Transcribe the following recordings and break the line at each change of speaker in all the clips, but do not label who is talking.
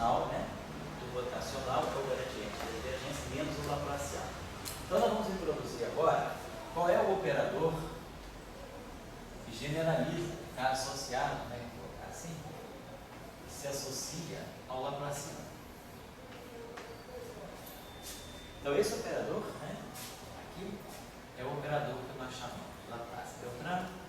rotacional, né? O rotacional é o gradiente da divergência menos o laplaciano. Então nós vamos introduzir agora qual é o operador que generaliza, está associado, né, assim, que se associa ao laplaciano. Então esse operador, né, aqui, é o operador que nós chamamos de Laplace-Beltrame.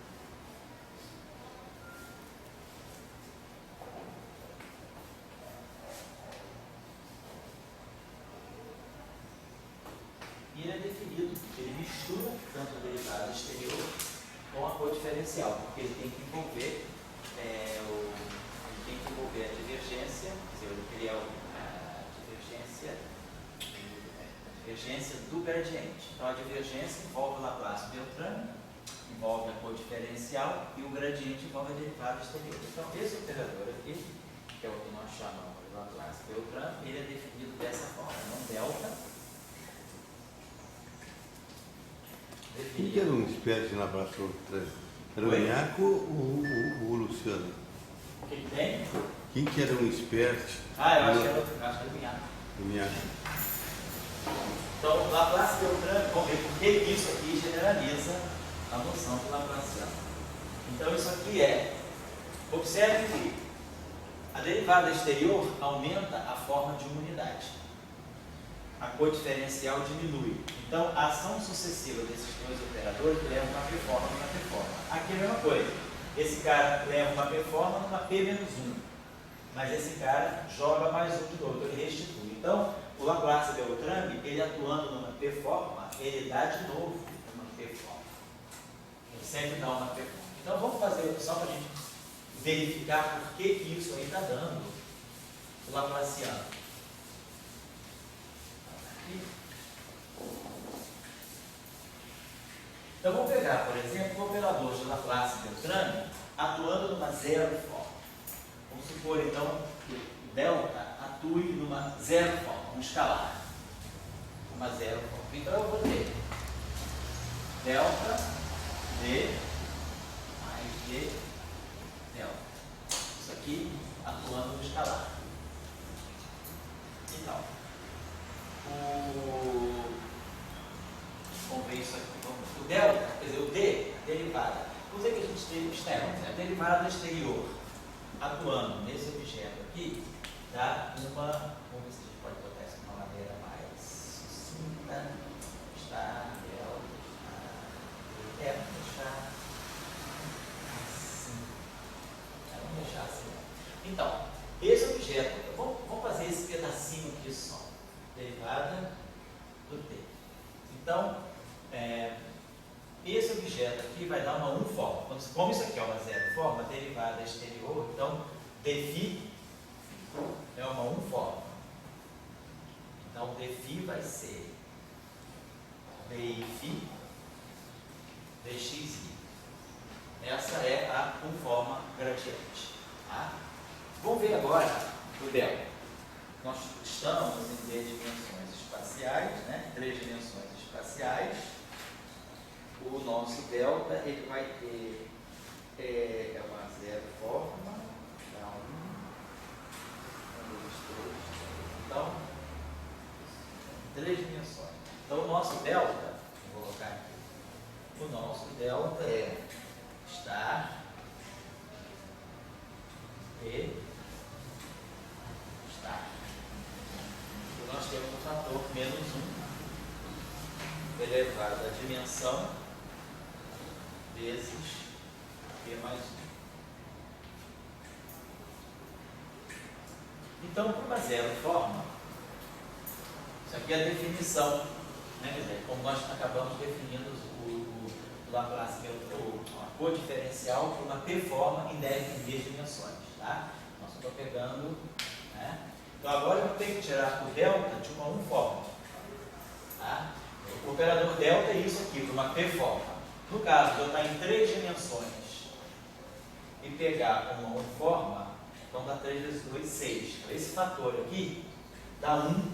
E ele é definido, ele mistura tanto o derivado exterior com a codiferencial, porque ele tem que envolver a divergência, quer dizer, ele cria a divergência do gradiente. Então a divergência envolve o Laplace-Beltrame, envolve a codiferencial e o gradiente envolve a derivada exterior. Então esse operador aqui, que é o que nós chamamos de Laplace-Beltrame, ele é definido dessa forma, não delta.
Quem que era um esperto de Laplace-Beltrame? Era o Minhaco ou o Luciano?
Quem tem?
Quem que era um esperto?
Eu acho que era o Minhaco.
O Minhaco.
Então, Laplace-Beltrame, vamos ver por que isso aqui generaliza a noção do Laplaciano. Então, isso aqui observe que a derivada exterior aumenta a forma de uma unidade. A codiferencial diminui. Então, a ação sucessiva desses dois operadores leva uma P-forma numa P-forma. Aqui é a mesma coisa. Esse cara leva uma P-forma numa P-1. Mas esse cara joga mais um de novo, então ele restitui. Então, o Laplace-Beltrame, ele atuando numa P-forma, ele dá de novo uma P-forma. Ele sempre dá uma P-forma. Então, vamos fazer só para a gente verificar por que isso aí está dando o Laplaciano. Então vamos pegar, por exemplo, o operador de Laplace-Beltrame atuando numa zero forma. Vamos supor então que o delta atue numa zero forma, um escalar. Uma zero forma. Então eu vou ter delta D mais D delta. Isso aqui atuando no escalar. Então, vamos ver isso aqui. O delta, quer dizer, o D, a derivada. Vamos dizer que a gente tem externo, a derivada exterior atuando nesse objeto aqui, dá uma. Vamos ver se a gente pode botar isso de uma maneira mais sucinta. Está delta, está assim. Vamos deixar assim. Então, esse objeto, vamos fazer esse pedacinho aqui só. Derivada do T. Então, esse objeto aqui vai dar uma 1 forma. Como isso aqui é uma 0 forma, derivada exterior, então dφ é uma 1 forma. Então dφ vai ser dφ dxi. Essa é a 1 forma gradiente. Tá? Vamos ver agora o delta. Nós estamos em 3 dimensões espaciais, né? 3 dimensões espaciais. O nosso delta, ele vai ter uma zero forma, dá 1, 2, 3. Então, 3 dimensões. Então, o nosso delta, vou colocar aqui, o nosso delta é estar e estar. E nós temos o fator menos 1 elevado à dimensão vezes P mais 1. Então, para uma zero forma, isso aqui é a definição, né? Quer dizer, como nós acabamos definindo o Laplace, a codiferencial para uma P forma em 10 dimensões. Tá? Nós estou pegando, né? Então, agora eu tenho que tirar o delta de uma 1 forma. Tá? O operador delta é isso aqui, para uma P forma. No caso de eu estar em 3 dimensões e pegar uma 1 forma, então dá 3 vezes 2, 6. Então, esse fator aqui dá 1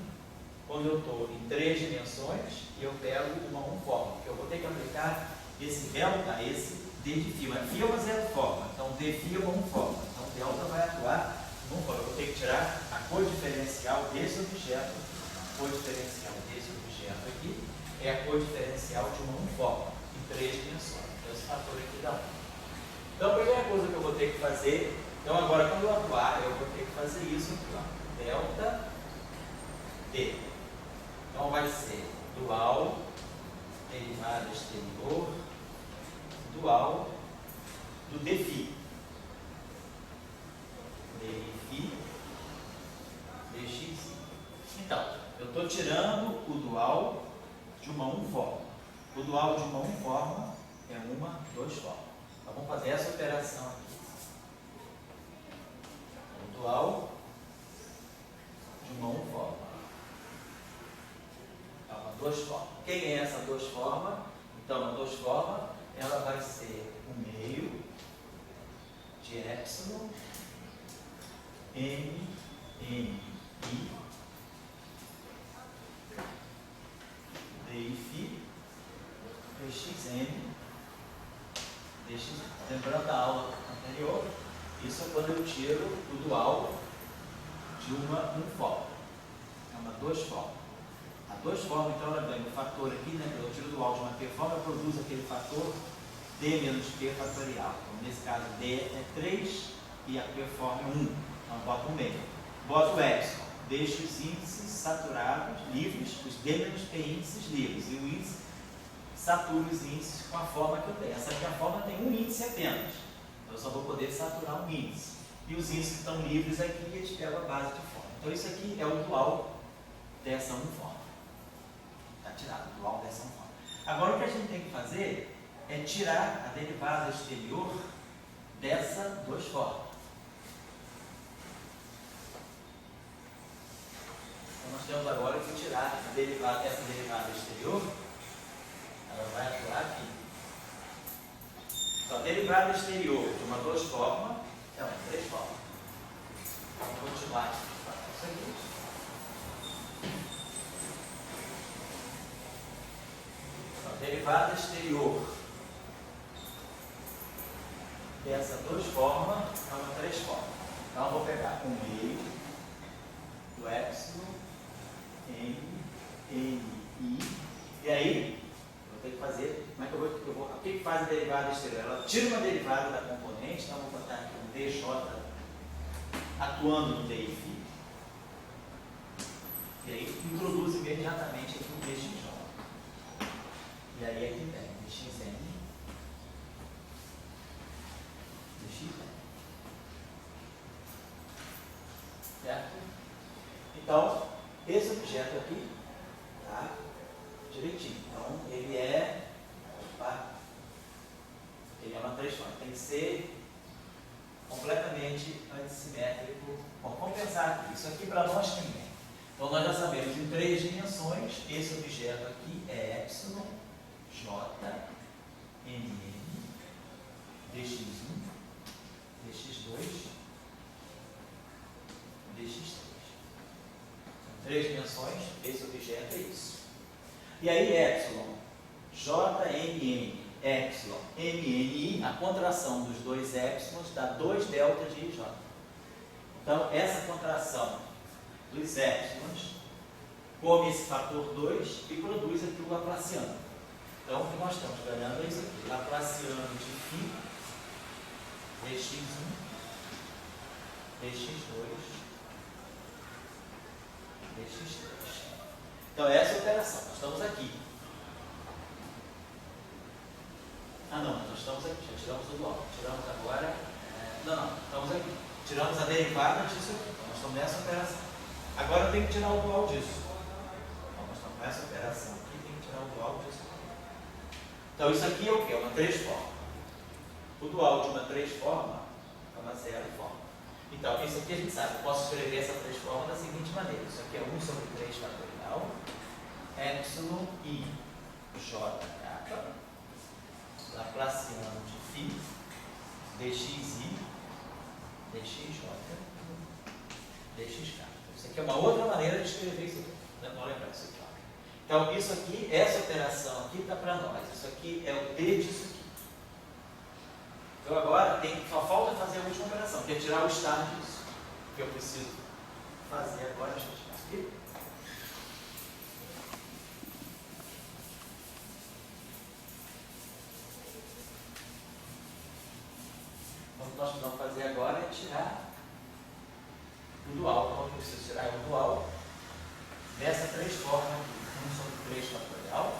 quando eu estou em 3 dimensões e eu pego uma 1 forma. Porque eu vou ter que aplicar esse delta, esse dφ. Aqui é uma 0 forma, então dφ é uma 1 forma. Então delta vai atuar numa forma. Eu vou ter que tirar a codiferencial desse objeto. A codiferencial desse objeto aqui é a codiferencial de uma uniforme em 3 dimensões. Então, esse fator aqui dá 1. Então, a primeira coisa que eu vou ter que fazer, então agora quando eu atuar, eu vou ter que fazer isso aqui, ó, delta D. Então, vai ser dual, derivada exterior, dual do dφ. dφ dx. Então, eu estou tirando o dual de uma uniforme. O dual de uma uniforme é uma 2 formas. Então, vamos fazer essa operação aqui. O dual de uma uniforme. É uma 2 formas. Quem é essa 2 formas? Então, a 2 formas, ela vai ser o meio de epsilon m, n, i, dφ, dxn, dx. Lembrando da aula anterior, isso é quando eu tiro o dual de uma uniforme. É uma 2 formas. A 2 formas, então, ela ganha o fator aqui, né? Eu tiro o dual de uma p forma, eu produzo aquele fator d menos p fatorial. Então, nesse caso, d é 3 e a p forma é 1. Então, boto o meio. Boto o epsilon. Deixo os índices saturados, livres, os d menos p índices livres. E o índice satura os índices com a forma que eu tenho. Essa minha forma tem um índice apenas. Então, eu só vou poder saturar um índice. E os índices que estão livres aqui, eles pegam a base de forma. Então, isso aqui é o dual dessa uniforme. Está tirado o dual dessa uniforme. Agora, o que a gente tem que fazer é tirar a derivada exterior dessa 2 formas. Então, nós temos agora que tirar a derivada, essa derivada exterior. Ela vai atuar aqui. Então, a derivada exterior de uma 2 formas é uma 3 formas. Vamos continuar aqui. Isso aqui. Então, a derivada exterior dessa 2 formas é uma 3 formas. Então, eu vou pegar o meio do epsilon, m, n, i, e aí eu tenho que fazer, como é que eu vou o que faz a derivada exterior? Ela tira uma derivada da componente, então eu vou botar aqui um dj atuando no dφ, e aí introduz imediatamente aqui um dxj. E aí aqui vem dxn, dxn. Certo? Então, esse objeto aqui, tá? Direitinho. Então, ele é uma 3 formas. Tem que ser completamente antissimétrico. Bom, vamos pensar aqui. Isso aqui para nós quem é? Então, nós já sabemos em 3 dimensões, esse objeto aqui é epsilon, j, n, dx1, dx2, dx3. 3 dimensões, esse objeto é isso. E aí, epsilon, jnn, epsilon, mni, a contração dos 2 epsilons dá 2 delta de ij. Então, essa contração dos epsilons come esse fator 2 e produz aqui o laplaciano. Então, o que nós estamos ganhando é isso aqui, laplaciano de φ, dx1, dx2, dx3. Então, essa é a operação. Nós estamos aqui. Não, nós estamos aqui. Já tiramos o dual. Tiramos agora. Estamos aqui. Tiramos a derivada disso aqui. Então, nós estamos nessa operação. Agora eu tenho que tirar o dual disso. Então, nós estamos nessa operação aqui. Tem que tirar o dual disso aqui. Então, isso aqui é o quê? É uma 3 forma. O dual de uma 3 forma é uma 0 forma. Então, isso aqui a gente sabe. Eu posso escrever essa 3 forma da seguinte maneira. Isso aqui é 1 sobre 3 fatorial. Epsilon i j kappa, laplaciano de φ, dxi, dxj, dx kappa. Isso aqui é uma outra maneira de escrever isso aqui. Não lembrar isso aqui. Então, isso aqui, essa operação aqui está para nós. Isso aqui é o d disso aqui. Então, agora, só falta fazer a última operação, que é tirar o estar disso. que eu preciso fazer agora, deixa eu tirar aqui. Então, o que nós vamos fazer agora é tirar o dual. Então, eu preciso tirar o dual dessa três formas aqui. 1 sobre 3 fatorial,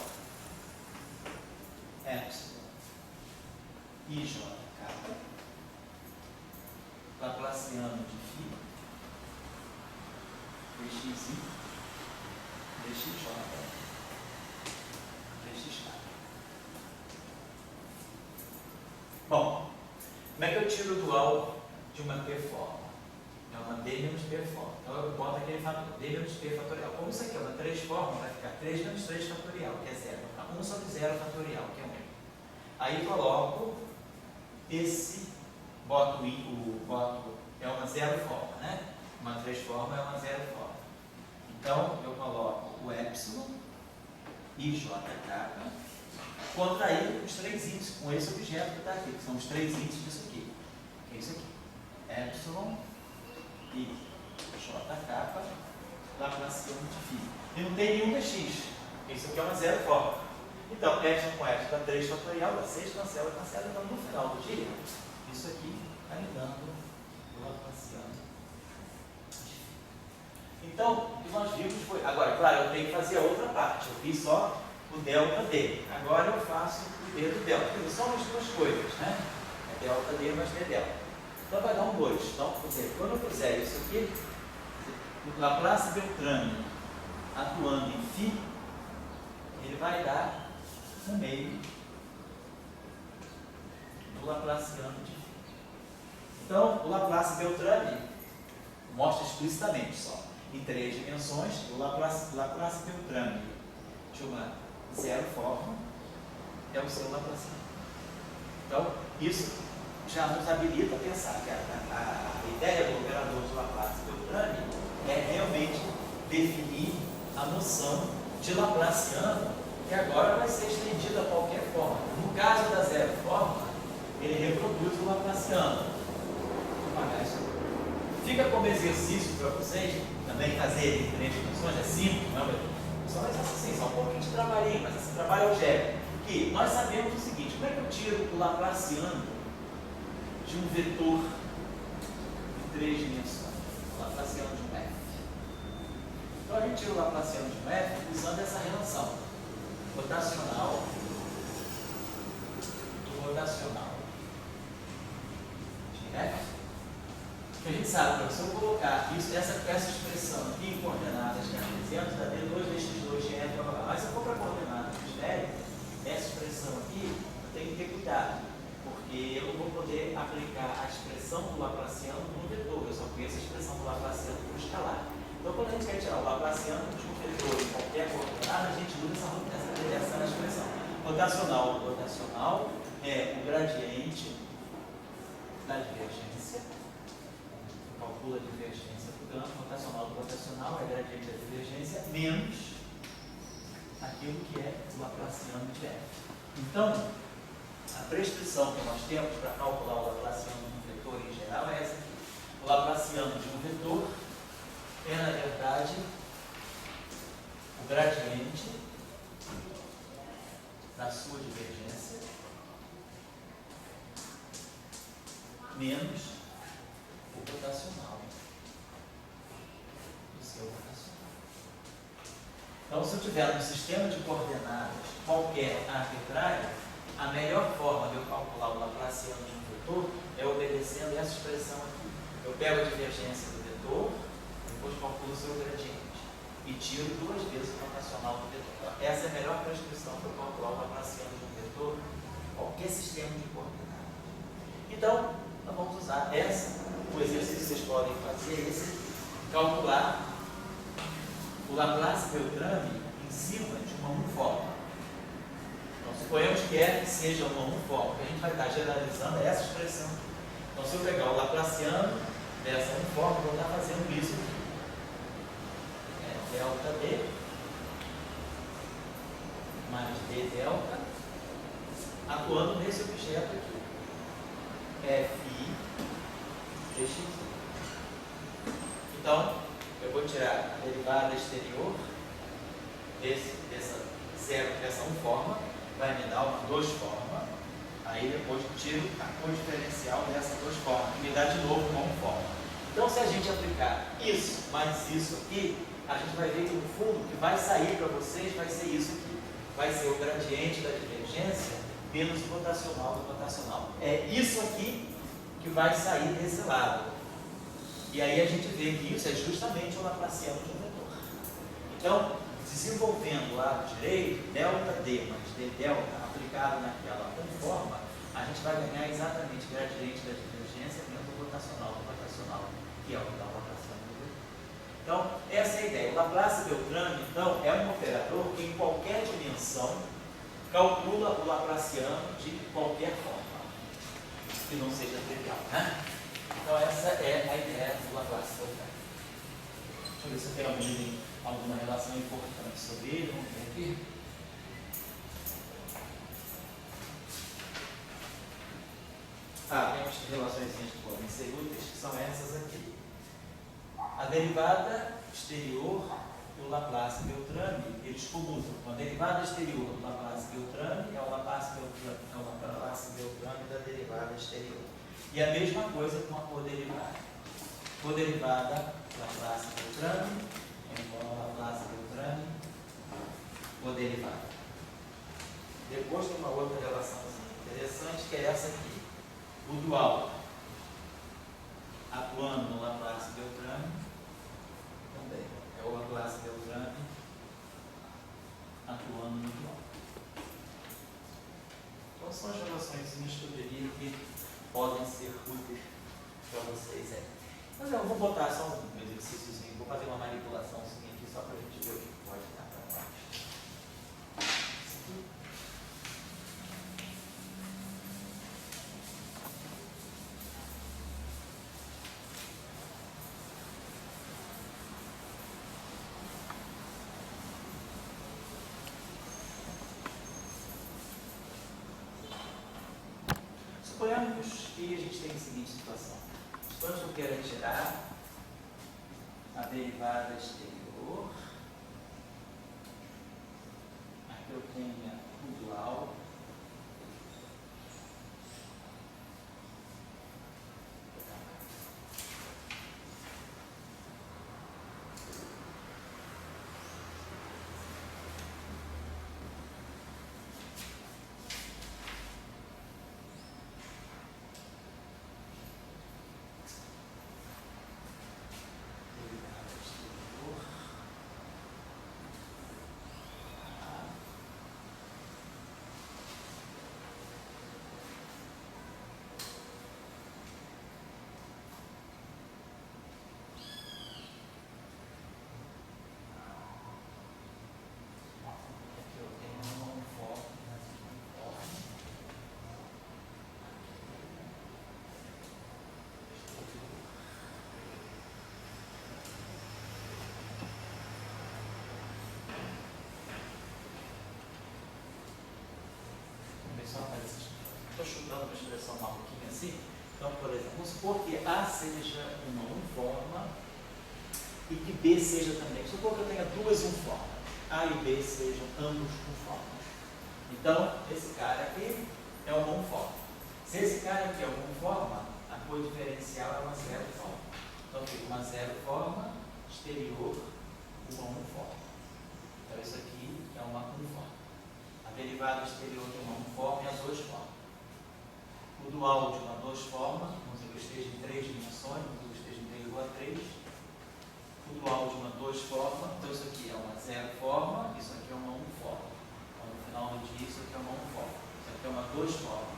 epsilon i j k, laplaciano de φ, dxi, dxj, dxk. Bom, como é que eu tiro o dual de uma P forma? É uma D menos P forma. Então eu boto aquele fator, D menos P fatorial. Como isso aqui é uma 3 forma, vai ficar 3 menos 3 fatorial, que é 0. 1 sobre 0 fatorial, que é 1. Aí coloco esse, boto é uma 0 forma, né? Uma 3 forma é uma 0 forma. Então eu coloco o epsilon, ijk, contraído com os três índices, com esse objeto que está aqui, que são os três índices disso aqui. Que é isso aqui. Epsilon e jk, laplaciano de φ. E não tem nenhum dx. Isso aqui é uma 0 forma. Então, epsilon com epsilon dá 3 fatorial, dá 6, cancela. Então, no final do dia, isso aqui está me dando o laplaciano de φ. Então, o que nós vimos foi... Agora, claro, eu tenho que fazer a outra parte. Eu fiz só o delta D. Agora eu faço o D do delta. Porque são as duas coisas, né? É delta D mais D delta. Então vai dar um 2. Então, quando eu fizer isso aqui, o Laplace Beltrami atuando em φ, ele vai dar um meio do Laplaciano de φ. Então, o Laplace Beltrami mostra explicitamente só, em 3 dimensões, o Laplace Beltrami de uma 0 forma é o seu Laplaciano. Então, isso já nos habilita a pensar que a ideia do operador de Laplace-Beltrami é realmente definir a noção de Laplaciano, que agora vai ser estendida a qualquer forma. No caso da 0 forma, ele reproduz o Laplaciano. Vou apagar isso aqui. Fica como exercício para vocês também fazer em 3 dimensões, é simples, não é? Só um exercício assim, só um pouquinho de trabalhinho, mas esse trabalho é algébrico. Que nós sabemos o seguinte: como é que eu tiro o Laplaciano de um vetor de 3 dimensões, o Laplaciano de um f? Então a gente tira o Laplaciano de um f usando essa relação rotacional do rotacional de f. Que a gente sabe, se eu colocar isso, essa expressão aqui em coordenadas cartesianas, dá d2 dx2 de f, mas se eu for para coordenadas numéricas, essa expressão aqui eu tenho que ter cuidado, porque eu não vou poder aplicar a expressão do Laplaciano no vetor, eu só conheço a expressão do Laplaciano por escalar. Então, quando a gente quer tirar o Laplaciano de um vetor em qualquer coordenada, a gente usa essa expressão. Rotacional é o gradiente da divergência, calcula a divergência do campo. Rotacional do rotacional é gradiente da divergência menos aquilo que é o Laplaciano de f. Então, a prescrição que nós temos para calcular o Laplaciano de um vetor em geral é essa aqui. O Laplaciano de um vetor é, na verdade, o gradiente da sua divergência menos o rotacional do seu rotacional. Então, se eu tiver um sistema de coordenadas qualquer arbitrário, a melhor forma de eu calcular o Laplaciano de um vetor é obedecendo essa expressão aqui. Eu pego a divergência do vetor, depois calculo o seu gradiente e tiro 2 vezes o rotacional do vetor. Essa é a melhor prescrição para eu calcular o Laplaciano de um vetor, qualquer sistema de coordenadas. Então, nós vamos usar essa. O exercício que vocês podem fazer é esse: calcular o Laplace-Beltrami em cima de uma uniforme. Então, suponhamos que F seja uma uniforme, que a gente vai estar generalizando essa expressão. Então, se eu pegar o Laplaciano dessa uniforme, eu vou estar fazendo isso aqui. É delta D mais D delta, atuando nesse objeto aqui. Fi dx. Então, eu vou tirar a derivada exterior dessa zero, dessa 1 forma, vai me dar uma 2 forma. Aí depois eu tiro a codiferencial dessa 2 formas, que me dá de novo uma 1 forma. Então, se a gente aplicar isso mais isso aqui, a gente vai ver que no fundo, o que vai sair para vocês vai ser isso aqui. Vai ser o gradiente da divergência menos o rotacional do rotacional. É isso aqui que vai sair desse lado. E aí a gente vê que isso é justamente o laplaciano de um vetor. Então, desenvolvendo o lado direito, ΔD mais dΔ aplicado naquela forma, a gente vai ganhar exatamente o gradiente da divergência menos o rotacional do rotacional, que é o que dá o laplaciano do vetor. Então, essa é a ideia. O Laplace-Beltrami, então, é um operador que em qualquer dimensão calcula o laplaciano de qualquer forma, que não seja trivial, né? Então, essa é a ideia do Laplace-Beltrami. Deixa eu ver se tem alguma relação importante sobre ele. Vamos ver aqui. Tem umas relações que podem ser úteis, que são essas aqui. A derivada exterior do Laplace-Beltrami, eles comutam. Então, a derivada exterior do Laplace-Beltrami é o Laplace-Beltrami da derivada exterior. E a mesma coisa com a coderivada. Coderivada Laplace-Beltrami é igual a Laplace-Beltrami coderivada. Depois tem uma outra relação interessante, que é essa aqui. O dual atuando no Laplace-Beltrami também é o Laplace-Beltrami atuando no dual. Então são as relações que eu diria que podem ser úteis para vocês. Mas eu vou botar só um exercíciozinho, vou fazer uma manipulaçãozinha aqui só para a gente ver o que pode dar para baixo. Suponhamos que a gente tem a seguinte situação. Suponhamos que eu quero tirar a derivada exterior. Aqui eu tenho o dual. Estou chutando uma expressão mal um pouquinho assim. Então, por exemplo, vamos supor que A seja uma uniforma e que B seja também. Vamos supor que eu tenha duas uniformes. A e B sejam ambos uniformes. Então, esse cara aqui é uma uniforme. Se esse cara aqui é uma uniforme, a codiferencial é uma zero forma. Então, fica uma zero forma exterior, uma uniforme. Então, isso aqui é uma uniforme. A derivada exterior de uma uniforme é a 2 formas. O dual de uma 2 formas, vamos dizer que eu esteja em 3 dimensões, vamos dizer que eu esteja em 3 igual a 3. O dual de uma 2 formas, então isso aqui é uma 0 forma, isso aqui é uma 1 forma. Então no final do dia isso aqui é uma 1 forma. Isso aqui é uma 2 forma,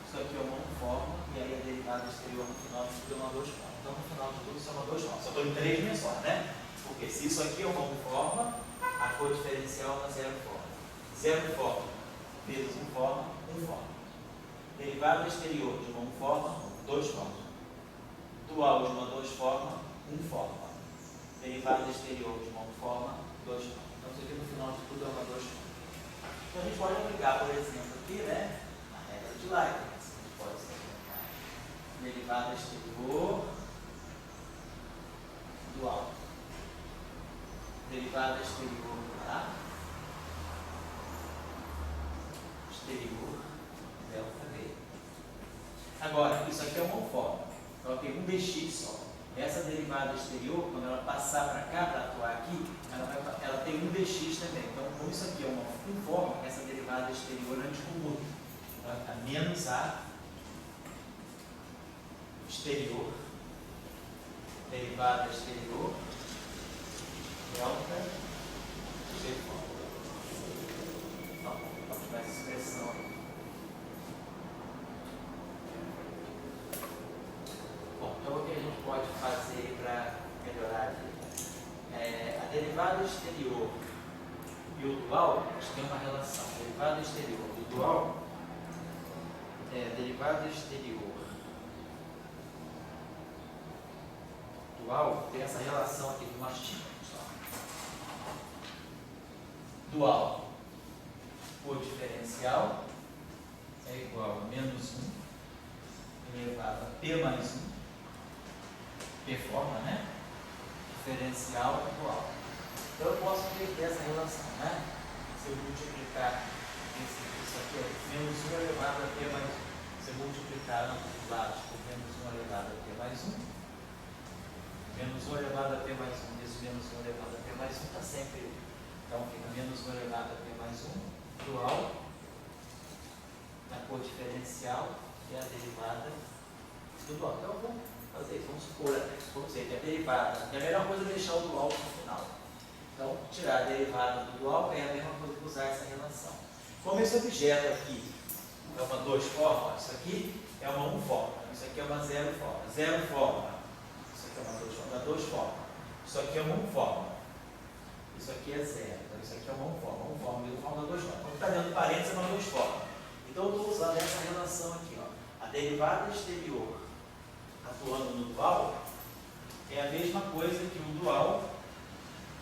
isso aqui é uma 1 forma, e aí a derivada exterior no final do dia é uma 2 forma. Então no final de tudo isso é uma 2 formas. Só estou em 3 dimensões, né? Porque se isso aqui é uma 1 forma, a codiferencial é uma 0 forma. 0 forma vezes 1 forma, 1 forma. Derivada exterior de uma 1 forma, 2 formas. Dual de uma 2 forma, 1 forma. Derivada exterior de uma 1 forma, 2 formas. Então isso aqui no final de tudo é uma 2 formas. Então a gente pode aplicar, por exemplo, aqui, né, a regra de Leibniz. A gente pode aplicar derivada exterior dual. Derivada exterior A, exterior delta B. Agora, isso aqui é uma forma. Então, eu tenho um dx só. Essa derivada exterior, quando ela passar para cá, para atuar aqui, ela tem um dx também. Então, como isso aqui é uma forma, essa derivada exterior a gente commuta. Então, vai ficar menos A exterior, derivada exterior, delta G forma. Então, vamos para essa expressão aí. Bom, então o que a gente pode fazer para melhorar aqui? A derivada exterior e o dual, eles têm uma relação. A derivada exterior e o dual, derivada exterior dual tem essa relação aqui que nós tínhamos. Dual por diferencial é igual a menos 1 elevado a P mais 1, P forma, né? Diferencial dual. Então eu posso ter essa relação, né? Se eu multiplicar isso aqui, menos 1 elevado a P mais 1. Se eu multiplicar ambos lados por menos 1 elevado a P mais 1, menos 1 elevado a P mais 1, esse menos 1 elevado a P mais 1 está sempre. Então fica menos 1 elevado a P mais 1, dual, na cor diferencial, e a derivada do dual. Então vamos fazer isso, vamos supor que a derivada, é a melhor coisa é deixar o dual no final. Então, tirar a derivada do dual é a mesma coisa que usar essa relação. Como esse objeto aqui é uma 2 forma, isso aqui é uma 1 forma, isso aqui é uma 0 forma. 0 forma, isso aqui é uma 2 forma, 2 forma. Isso aqui é uma 1 forma. Isso aqui é 0. Então, isso aqui é uma 1 forma. 1 forma, 2 forma, 2 formas. Quando está dentro do parênteses, é uma 2 forma. Então, eu estou usando essa relação aqui. Ó. A derivada exterior atuando no dual é a mesma coisa que o dual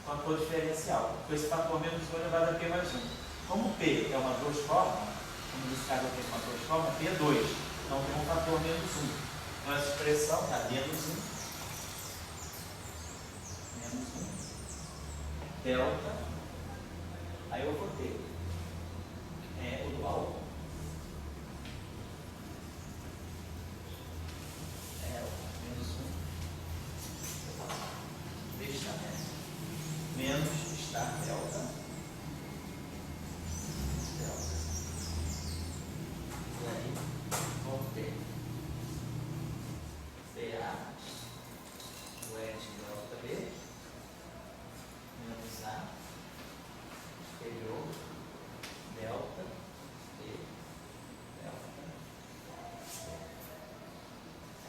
com a cor diferencial. Com esse fator menos 1 elevado a P mais 1. Como P é uma 2 forma, como nesse caso aqui é uma 2 forma, P é 2. Então, tem um fator menos 1. Então, essa expressão está menos 1. Delta, aí eu vou ter o dual, menos 1, deixa menos estar delta, e aí vamos ter CA, o E de delta B, menos A, exterior, delta, e delta.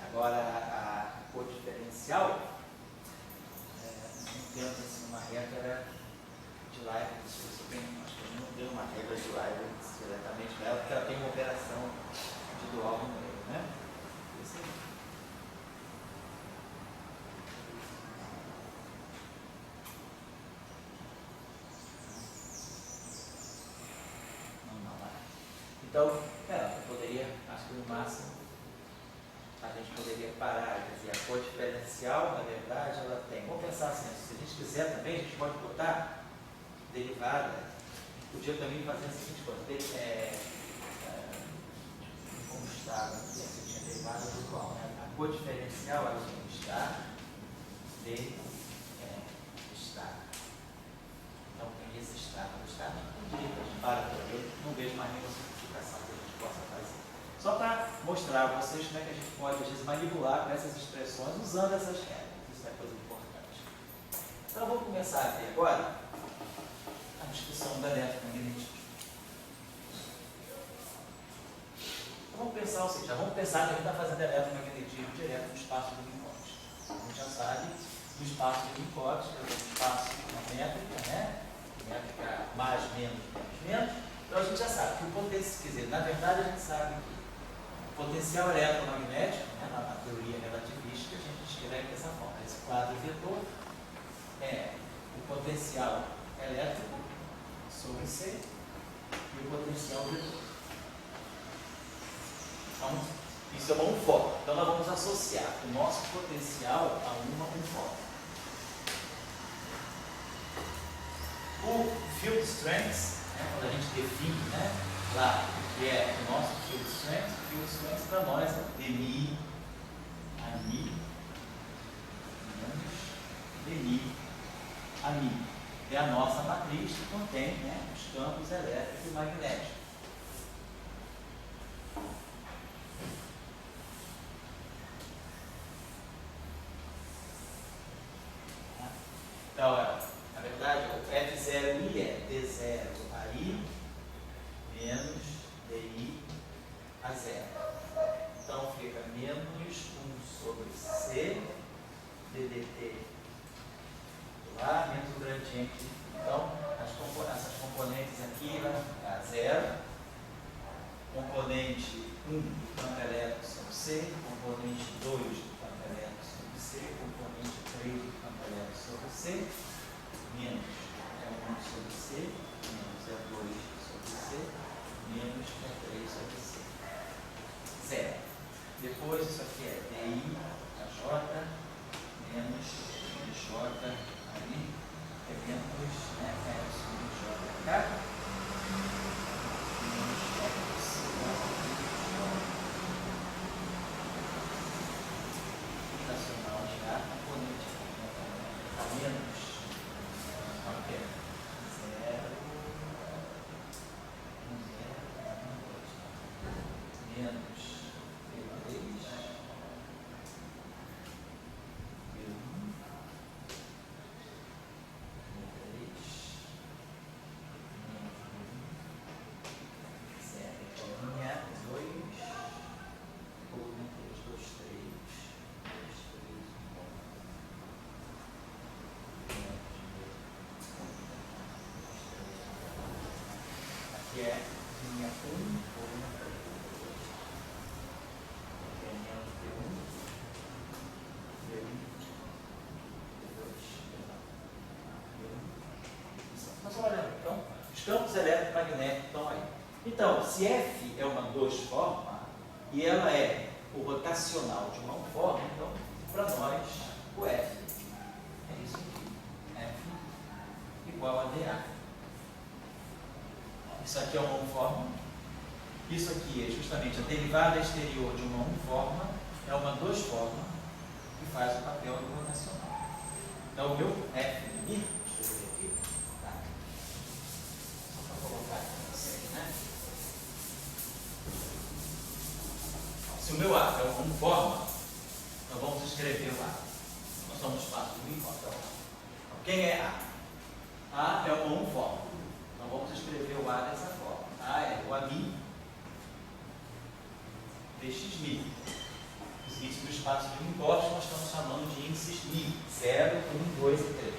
Agora, a cor diferencial, não temos assim uma regra de Leibniz, acho que não tem uma regra de Leibniz diretamente para ela, porque ela tem uma operação de dual no meio, né? Isso aí. Então, eu poderia, acho que no máximo, a gente poderia parar, quer dizer, a cor diferencial, na verdade, ela tem. Vamos pensar assim, se a gente quiser também, a gente pode botar derivada, podia também fazer a seguinte coisa, como estava, você tinha derivada do dual, né? A cor diferencial, ela tem estar, de estar. Então, tem esse estar, o estar não diria que a gente para por ele, não vejo mais nenhuma simplificação que a gente possa fazer. Só para mostrar a vocês como é que a gente pode, às vezes, manipular com essas expressões usando essas regras. Isso é coisa importante. Então, vamos começar aqui agora a discussão da eletromagnetismo. Então, vamos pensar o seguinte, já vamos pensar que a gente está fazendo eletromagnetismo direto no espaço de Minkowski. A gente já sabe do espaço de Minkowski, que é o espaço de uma métrica, né? Métrica mais, menos, menos, menos. Então, a gente já sabe que o potencial, quer dizer, na verdade, a gente sabe que o potencial eletromagnético, né, na teoria relativística, a gente escreve dessa forma. Esse quadro vetor é o potencial elétrico sobre C e o potencial vetor. Então, isso é uma uniforme. Então, nós vamos associar o nosso potencial a uma uniforme. field strengths, né, quando a gente define, né, lá o que é o nosso field strengths para nós é dmi, ami, menos dmi, ami. É a nossa matriz que contém, né, os campos elétrico e magnético. Então, na verdade, o F0I é D0 a I menos DI a 0. Então, fica menos 1 sobre C DDT do lá, menos o gradiente. Então, essas componentes aqui vai ficar 0. Componente 1 do campo elétrico sobre C, componente 2 do campo elétrico sobre C, componente 3 do campo elétrico sobre C, menos é 1 sobre C, menos é 2 sobre C, menos é 3 sobre C. 0. Depois isso aqui é DI a J, menos J ali, é menos, né, sobre JK, menos X, nacional de A, componente menos, ok, 0, 1, 0, 2, menos P3, P1, que é linha 1, coluna 3. Que é menos P1, P1, P2, P1. Mas olha, então, os campos eletromagnéticos estão aí. Então, se F é uma dos-forma, e ela é o rotacional de uma forma, então, para nós, o F é isso aqui. F igual a dA. Isso aqui é uma uniforme. Isso aqui é justamente a derivada exterior de uma uniforme, é uma dos-forma que faz o papel do rotacional. Então, o meu F I, deixa eu ver aqui, tá? Só para colocar aqui para vocês, né? Se o meu A é uma uniforme, nós vamos escrever o A. Nós estamos fácil de encontrar. Quem é A? A é uma uniforme. Então vamos escrever o A dessa forma. A é o AMI dxmi. Os índices do espaço de impostos nós estamos chamando de índices Mi. 0, 1, 2 e 3.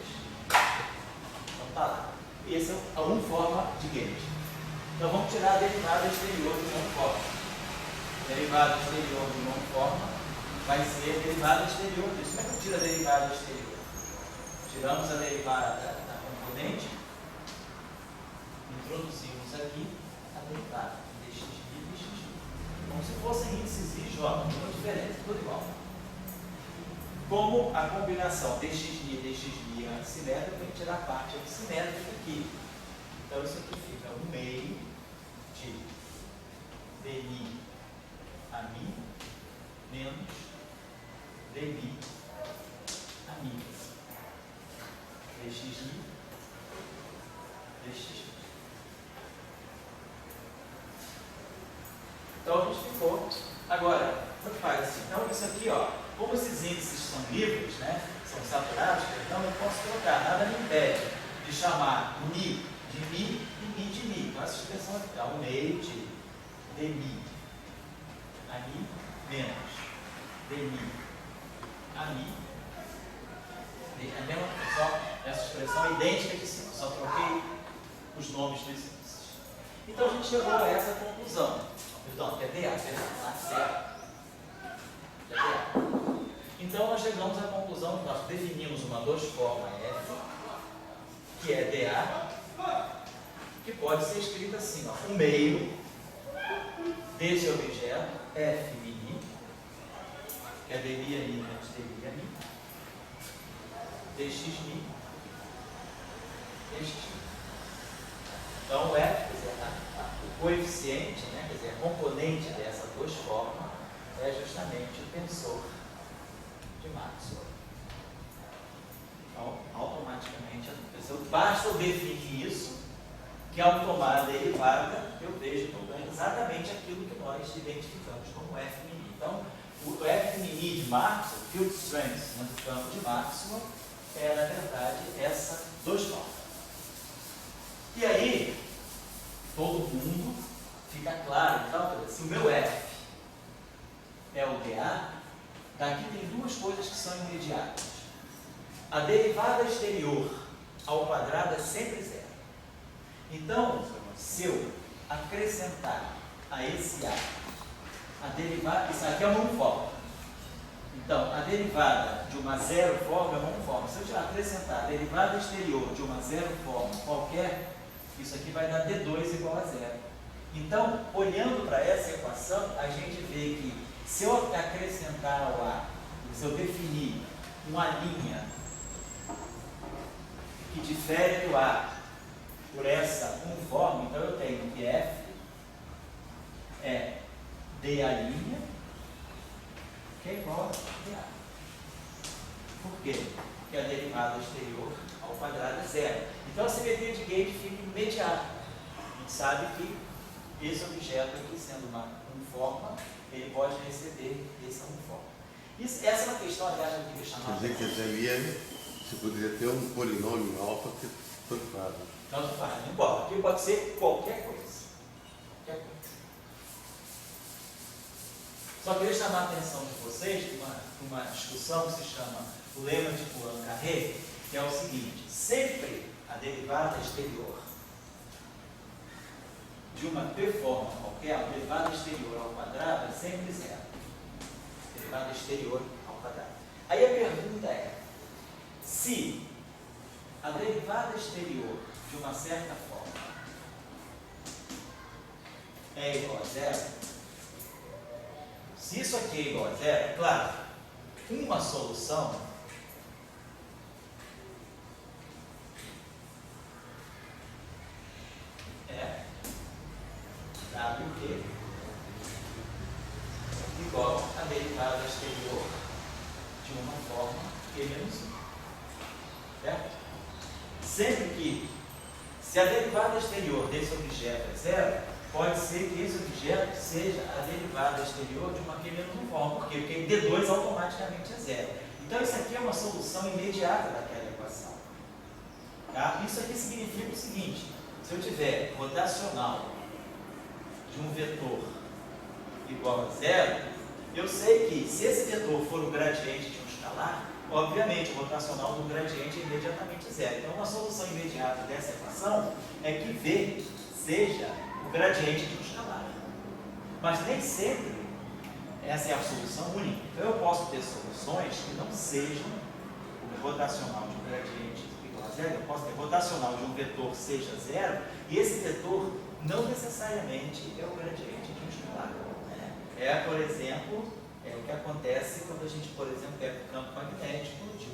Então tá lá. E essa é a uniforme de Gauge. Então vamos tirar a derivada exterior de uma uniforme. Derivada exterior de uma uniforme vai ser a derivada exterior disso. Como é que eu tiro a derivada exterior? Tiramos a derivada da componente. Introduzimos aqui a derivada dxi e dxi. Como se fossem índices I e J, não diferente, tudo igual. Como a combinação dxi e dxi é antissimétrica, tem que tirar a parte antissimétrica aqui. Então isso aqui fica 1 meio de dmi a mi menos dmi a mi dxi dxi. Então a gente ficou. Agora, como faz assim? Então isso aqui, ó, como esses índices são livres, né, são saturados, então eu posso trocar, nada me impede de chamar mi de mi e mi de mi. Então essa expressão aqui, ó, 1 meio de dmi a mi menos dmi a mi. A mesma, só essa expressão é idêntica de cima, só troquei os nomes dos índices. Então a gente chegou a essa conclusão. Então, quer DA, tá certo. Quer DA. Então, nós chegamos à conclusão que nós definimos uma dos-forma F, que é DA, que pode ser escrita assim, ó, 1 meio desse objeto, F mini, que é dmi a mi menos dmi a mi, dx mi, dx. Então, o F, quer dizer, o coeficiente, né, quer dizer, a componente dessa duas formas é justamente o tensor de Maxwell. Então, automaticamente, basta eu definir isso, que ao tomar a derivada, eu vejo que eu ganho exatamente aquilo que nós identificamos como F mini. Então, o F mini de Maxwell, field strength no campo de Maxwell, é, na verdade, essas duas formas. E aí, todo mundo fica claro, então, se o meu F é o dA, daqui tem duas coisas que são imediatas. A derivada exterior ao quadrado é sempre zero. Então, se eu acrescentar a esse A derivada, isso aqui é uma uniforme. Então, a derivada de uma zero forma é uma uniforme. Se eu acrescentar a derivada exterior de uma zero forma qualquer, isso aqui vai dar D2 igual a zero. Então, olhando para essa equação, a gente vê que se eu acrescentar ao A, se eu definir uma linha que difere do A por essa uniforme, então eu tenho que F é dA', que é igual a dA. Por quê? Porque a derivada exterior ao quadrado é zero. Então a simetria de Gauge fica imediata. A gente sabe que esse objeto aqui, sendo uma uniforme, ele pode receber essa uniforme. Essa é uma questão, aliás, que eu queria chamar.
Quer dizer que a ZM, você poderia ter um polinômio alfa que tanto faz.
Tanto faz, não importa. Aqui pode ser qualquer coisa. Qualquer coisa. Só queria chamar a atenção de vocês para uma discussão que se chama o lema de Poincaré, que é o seguinte: sempre a derivada exterior de uma P forma qualquer, a derivada exterior ao quadrado é sempre zero. Derivada exterior ao quadrado. Aí a pergunta é: se a derivada exterior de uma certa forma é igual a zero, se isso aqui é igual a zero, claro, uma solução é WQ igual a derivada exterior de uma forma Q menos 1. Certo? Sempre que, se a derivada exterior desse objeto é zero, pode ser que esse objeto seja a derivada exterior de uma Q menos 1 forma. Por quê? Porque D2 automaticamente é zero. Então isso aqui é uma solução imediata daquela equação. Tá? Isso aqui significa o seguinte: se eu tiver rotacional de um vetor igual a zero, eu sei que se esse vetor for o gradiente de um escalar, obviamente o rotacional do gradiente é imediatamente zero. Então uma solução imediata dessa equação é que V seja o gradiente de um escalar. Mas nem sempre essa é a solução única. Então eu posso ter soluções que não sejam o rotacional de um gradiente igual a zero. Eu posso ter rotacional de um vetor que seja zero, e esse vetor não necessariamente é o gradiente de um escalar. Por exemplo, o que acontece quando a gente, por exemplo, pega o campo magnético de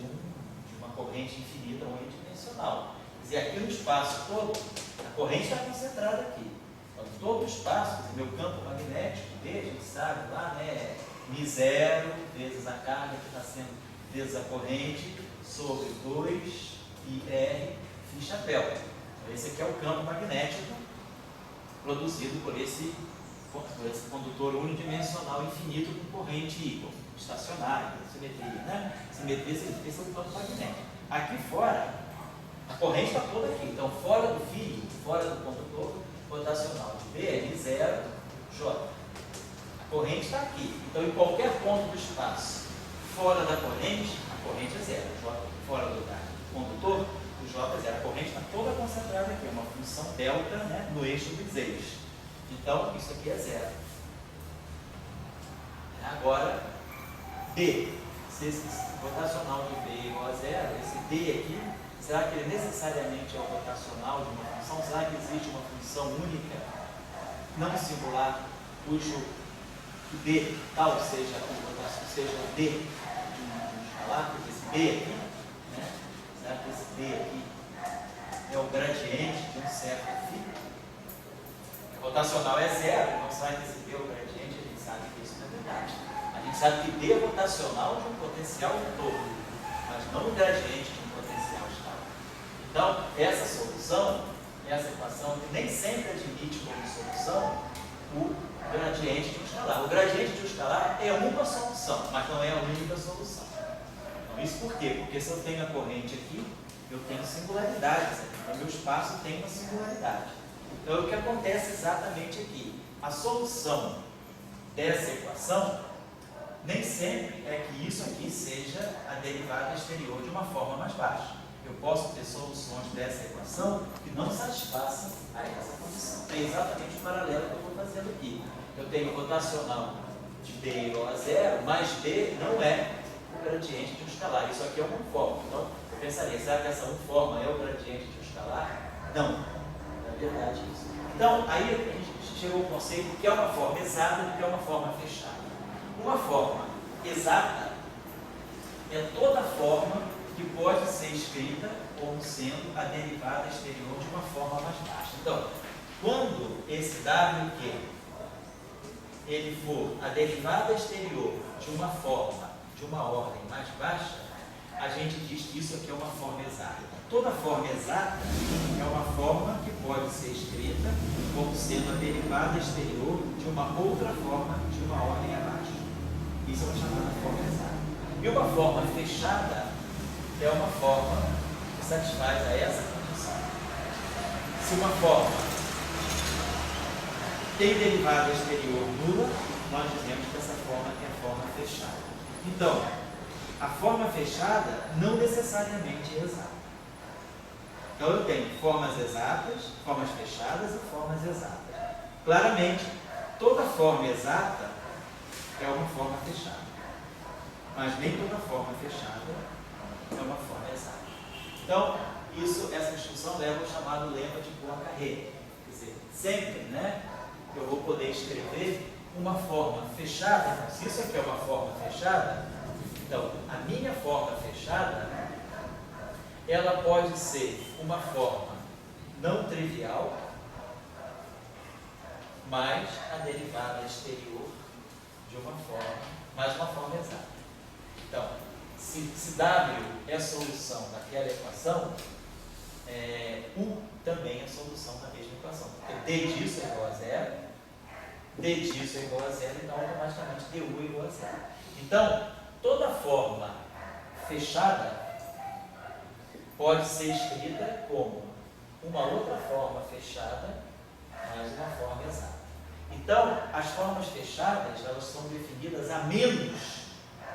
uma corrente infinita ou unidimensional. Quer dizer, aqui no espaço todo, a corrente está concentrada aqui. Então, todo o espaço, quer dizer, meu campo magnético, a gente sabe lá, né, μ0 vezes a carga que está sendo vezes a corrente sobre 2πr φ chapéu. Então, esse aqui é o campo magnético produzido por esse condutor unidimensional infinito com corrente ímpar, estacionária, simetria, né? Simetria, esse é o campo magnético. Aqui fora, a corrente está toda aqui. Então, fora do fio, fora do condutor rotacional de B é μ0 J. A corrente está aqui. Então, em qualquer ponto do espaço fora da corrente, a corrente é zero. J, fora do condutor, o J é zero. A corrente está toda concentrada aqui. É uma função delta, né, no eixo dos eixos. Então, isso aqui é zero. Agora, B. Se esse rotacional de B é igual a zero, esse D aqui, será que ele necessariamente é o rotacional de uma função? Será que existe uma função única, não singular, cujo D tal seja o rotacional, seja o D de um escalar? Esse B aqui, né? Será que esse D aqui é o gradiente de um certo φ? Rotacional é zero, então você vai receber o gradiente, a gente sabe que isso não é verdade. A gente sabe que D é rotacional de um potencial em torno, mas não o gradiente de um potencial estável. Então, essa solução, essa equação, nem sempre admite como solução o gradiente de um escalar. O gradiente de um escalar é uma solução, mas não é a única solução. Então, isso por quê? Porque se eu tenho a corrente aqui, eu tenho singularidades aqui. Então, meu espaço tem uma singularidade. Então, o que acontece exatamente aqui? A solução dessa equação, nem sempre é que isso aqui seja a derivada exterior de uma forma mais baixa. Eu posso ter soluções dessa equação que não satisfaçam a essa condição. É exatamente o paralelo que eu estou fazendo aqui. Eu tenho rotacional de B igual a zero, mas B não é o gradiente de um escalar. Isso aqui é uma forma. Então, eu pensaria, será que essa forma é o gradiente de um escalar? Não. É verdade isso. Então, aí a gente chegou ao conceito que é uma forma exata e que é uma forma fechada. Uma forma exata é toda forma que pode ser escrita como sendo a derivada exterior de uma forma mais baixa. Então, quando esse WQ ele for a derivada exterior de uma forma de uma ordem mais baixa, a gente diz que isso aqui é uma forma exata. Toda forma exata é uma forma que pode ser escrita como sendo a derivada exterior de uma outra forma de uma ordem abaixo. Isso é uma chamada forma exata. E uma forma fechada é uma forma que satisfaz a essa condição. Se uma forma tem derivada exterior nula, nós dizemos que essa forma é a forma fechada. Então, a forma fechada não necessariamente é exata. Então, eu tenho formas exatas, formas fechadas e formas exatas. Claramente, toda forma exata é uma forma fechada. Mas nem toda forma fechada é uma forma exata. Então, essa discussão leva ao chamado lema de Poincaré. Quer dizer, sempre, eu vou poder escrever uma forma fechada. Então, se isso aqui é uma forma fechada, então, a minha forma fechada ela pode ser uma forma não trivial, mais a derivada exterior de uma forma exata. Então, se W é a solução daquela equação, U também é a solução da mesma equação. Porque D disso é igual a zero, D disso é igual a zero, então automaticamente DU é igual a zero. Então, toda forma fechada pode ser escrita como uma outra forma fechada mais uma forma exata. Então, as formas fechadas, elas são definidas a menos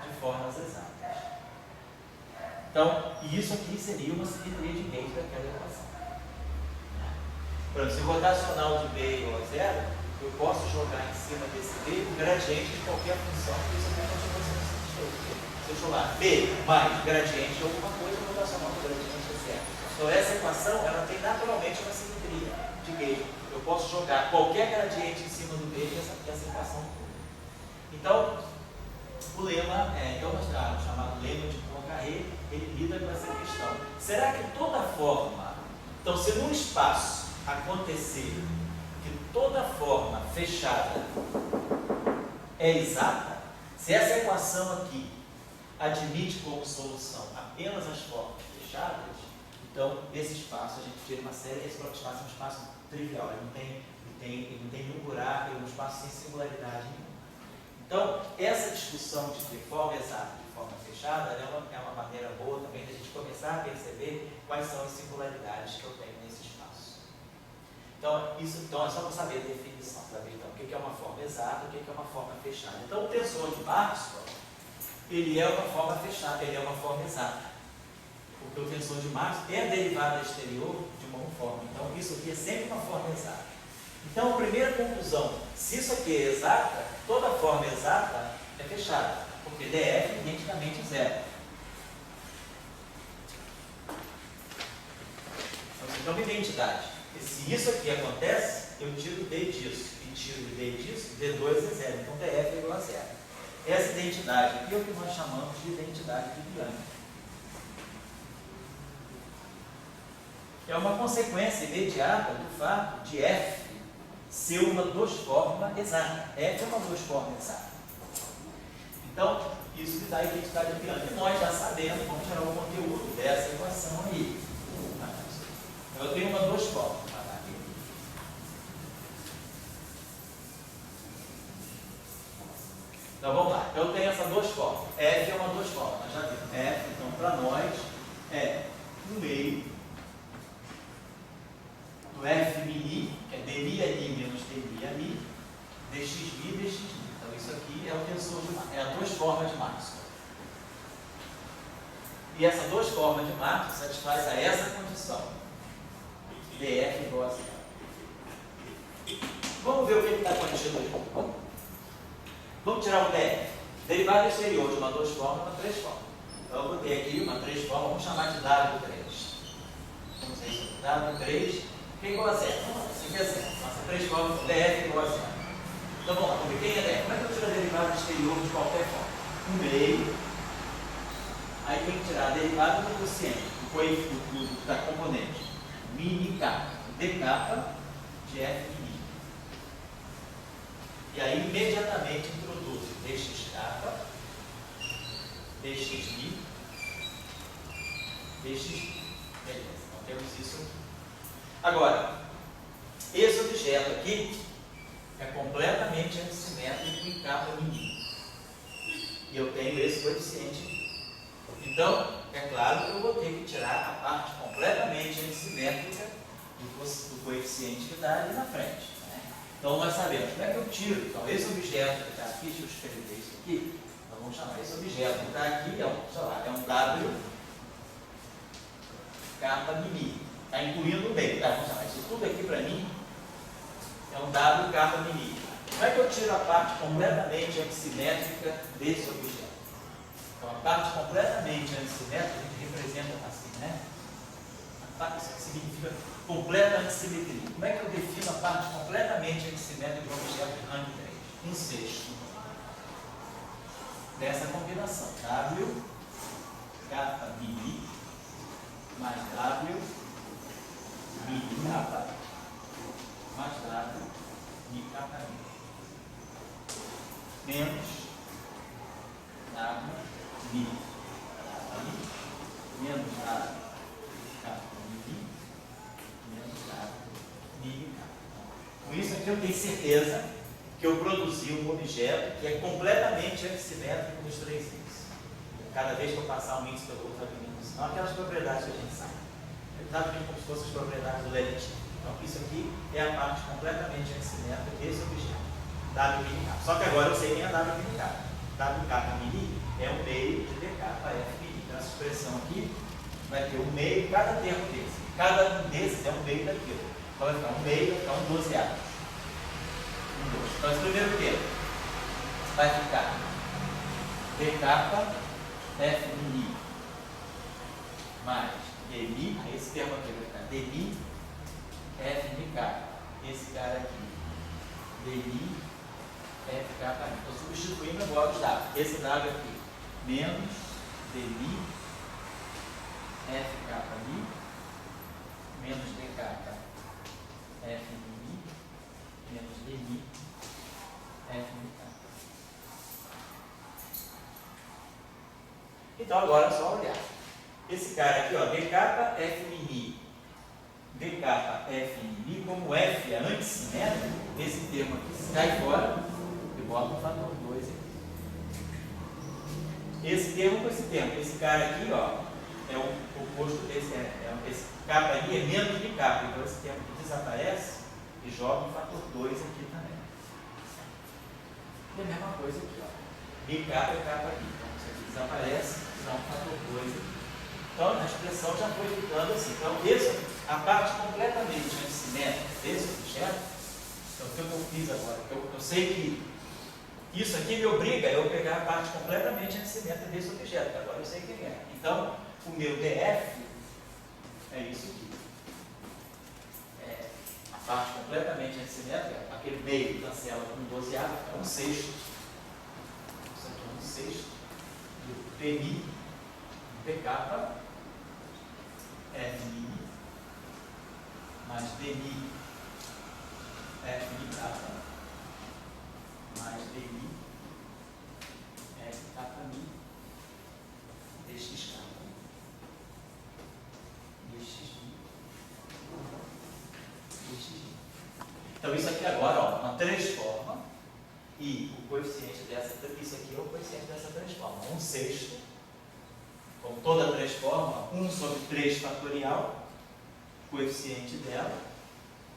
de formas exatas. Então, isso aqui seria uma simetria de Reis daquela equação. Por exemplo, se o rotacional de B é igual a zero, eu posso jogar em cima desse B o gradiente de qualquer função, porque isso aqui é uma situação satisfeita. Se eu jogar B mais gradiente de alguma coisa, o rotacional do gradiente é zero. Então, essa equação, ela tem naturalmente uma simetria de Gauss. Eu posso jogar qualquer gradiente em cima do B e essa equação toda. Então, o lema, o chamado lema de Poincaré, ele lida com essa questão. Será que toda forma, então se num espaço acontecer que toda forma fechada é exata, se essa equação aqui admite como solução apenas as formas fechadas, então nesse espaço a gente tira uma série, esse próprio espaço é um espaço trivial, ele não tem nenhum buraco, ele é um espaço sem singularidade nenhuma. Então, essa discussão de forma exata e de forma fechada é uma maneira boa também de a gente começar a perceber quais são as singularidades que eu tenho nesse espaço. Então, é só para saber a definição, saber então, o que é uma forma exata e o que é uma forma fechada. Então, o tensor de Maxwell, ele é uma forma fechada, ele é uma forma exata. Porque o tensor de Maxwell é a derivada exterior de uma forma. Então, isso aqui é sempre uma forma exata. Então, a primeira conclusão, se isso aqui é exata, toda forma exata é fechada, porque DF é identicamente zero. Então, uma identidade. E se isso aqui acontece, eu tiro D disso, e tiro D disso, D2 é zero. Então, DF é igual a zero. Essa identidade aqui é o que nós chamamos de identidade de Bianchi. É uma consequência imediata do fato de F ser uma duas-forma exata. F é uma duas-forma exata. Então, isso que dá a identidade ampliando. E nós já sabemos como tirar o conteúdo dessa equação aí. Eu tenho uma duas-formas. Então vamos lá. Eu tenho essas duas formas. F é uma duas formas. Nós já vimos. F, então, para nós, é um meio do F mini, que é dmi a i menos dmi a mi, dxmi, dxmi. Então isso aqui é o tensor de Maxwell. É as duas formas de Maxwell. E essas duas formas de Maxwell satisfaz a essa condição. df igual a zero. Vamos ver o que está contido aí. Vamos tirar o df. Derivada exterior de uma duas formas para três formas. Então eu botei aqui uma três formas, vamos chamar de W3. Vamos ver isso. W3, que é igual a zero. Isso aqui é zero. Nossa três formas, df é igual a zero. Então vamos lá, vamos ver quem é df. Como é que eu tiro a derivada exterior de qualquer forma? Um meio. Aí tem que tirar a derivada do quociente, da componente. Mini k. dk de f mini. E aí imediatamente introduz dxk, dxmi, dxmi. Beleza, então temos isso aqui. Agora, esse objeto aqui é completamente antissimétrico em capa mini. E eu tenho esse coeficiente aqui. Então, é claro que eu vou ter que tirar a parte completamente antissimétrica do coeficiente que está ali na frente. Então, nós sabemos como é que eu tiro. Então, esse objeto que está aqui, deixa eu escrever isso aqui, nós vamos chamar esse objeto que está aqui, é um W capa mini. Está incluindo o meio, tá? Vamos chamar isso tudo aqui para mim, é um W capa mini. Como é que eu tiro a parte completamente antissimétrica desse objeto? Então, a parte completamente antissimétrica, a gente representa assim, né? Isso significa completa antissimetria. Como é que eu defino a parte completamente antissimétrica de um objeto de rango 3? Um sexto dessa combinação. W, capa mini, mais W, mini capa, mais W, mini capa mini. Menos W, mini capa mini, menos W, capa mini, menos W, mini capa. Com isso aqui eu tenho certeza que eu produzi um objeto que é completamente antissimétrico nos três índices. Cada vez que eu passar um índice pelo outro, está vindo isso. Não aquelas propriedades que a gente sabe. Ele está vindo como se fossem as propriedades do Lelitino. Então, isso aqui é a parte completamente antissimétrica desse objeto. W mini K. Só que agora eu sei quem é W mini K. W K mini é o meio de DK para F mini. Então, essa expressão aqui vai ter um meio, cada termo desse. Cada um desses é um meio daquilo. Então, vai ficar um meio, vai ficar um 12avos. Então, esse primeiro termo vai ficar dk F mini mais dmi, esse termo aqui vai ficar dmi F mk, esse cara aqui, dmi F k para mim. Estou substituindo agora os W. Esse W aqui, menos dmi F k para mim, menos dk F mini, menos dmi F mk. Então agora é só olhar. Esse cara aqui, ó, dk F mini, dk F mini, como F é antissimétrico, esse termo aqui cai fora e bota um fator 2 aqui. Esse termo com esse termo. Esse cara aqui, ó, é o oposto desse. Esse capa aí é menos de capa. Então esse termo aqui desaparece e joga um fator 2 aqui também. E a mesma coisa aqui, ó. De capa é capa aqui. Então isso aqui desaparece. Um fator 2 aqui. Então a expressão já foi ficando assim. Então, a parte completamente antissimétrica desse objeto, então o que eu fiz agora? Eu sei que isso aqui me obriga a eu pegar a parte completamente antissimétrica desse objeto. Agora eu sei quem é. Então, o meu DF é isso aqui. A parte completamente antissimétrica, aquele meio cancela com 12avos, é um sexto. Isso aqui é um sexto do PMI. PK F mini mais dmi F capa mais DI F capa mi dx capa dxi. Então isso aqui agora, ó, uma transforma e o coeficiente dessa, isso aqui é o coeficiente dessa transforma, 1/6, como toda transforma, 1 sobre 3 fatorial, coeficiente dela,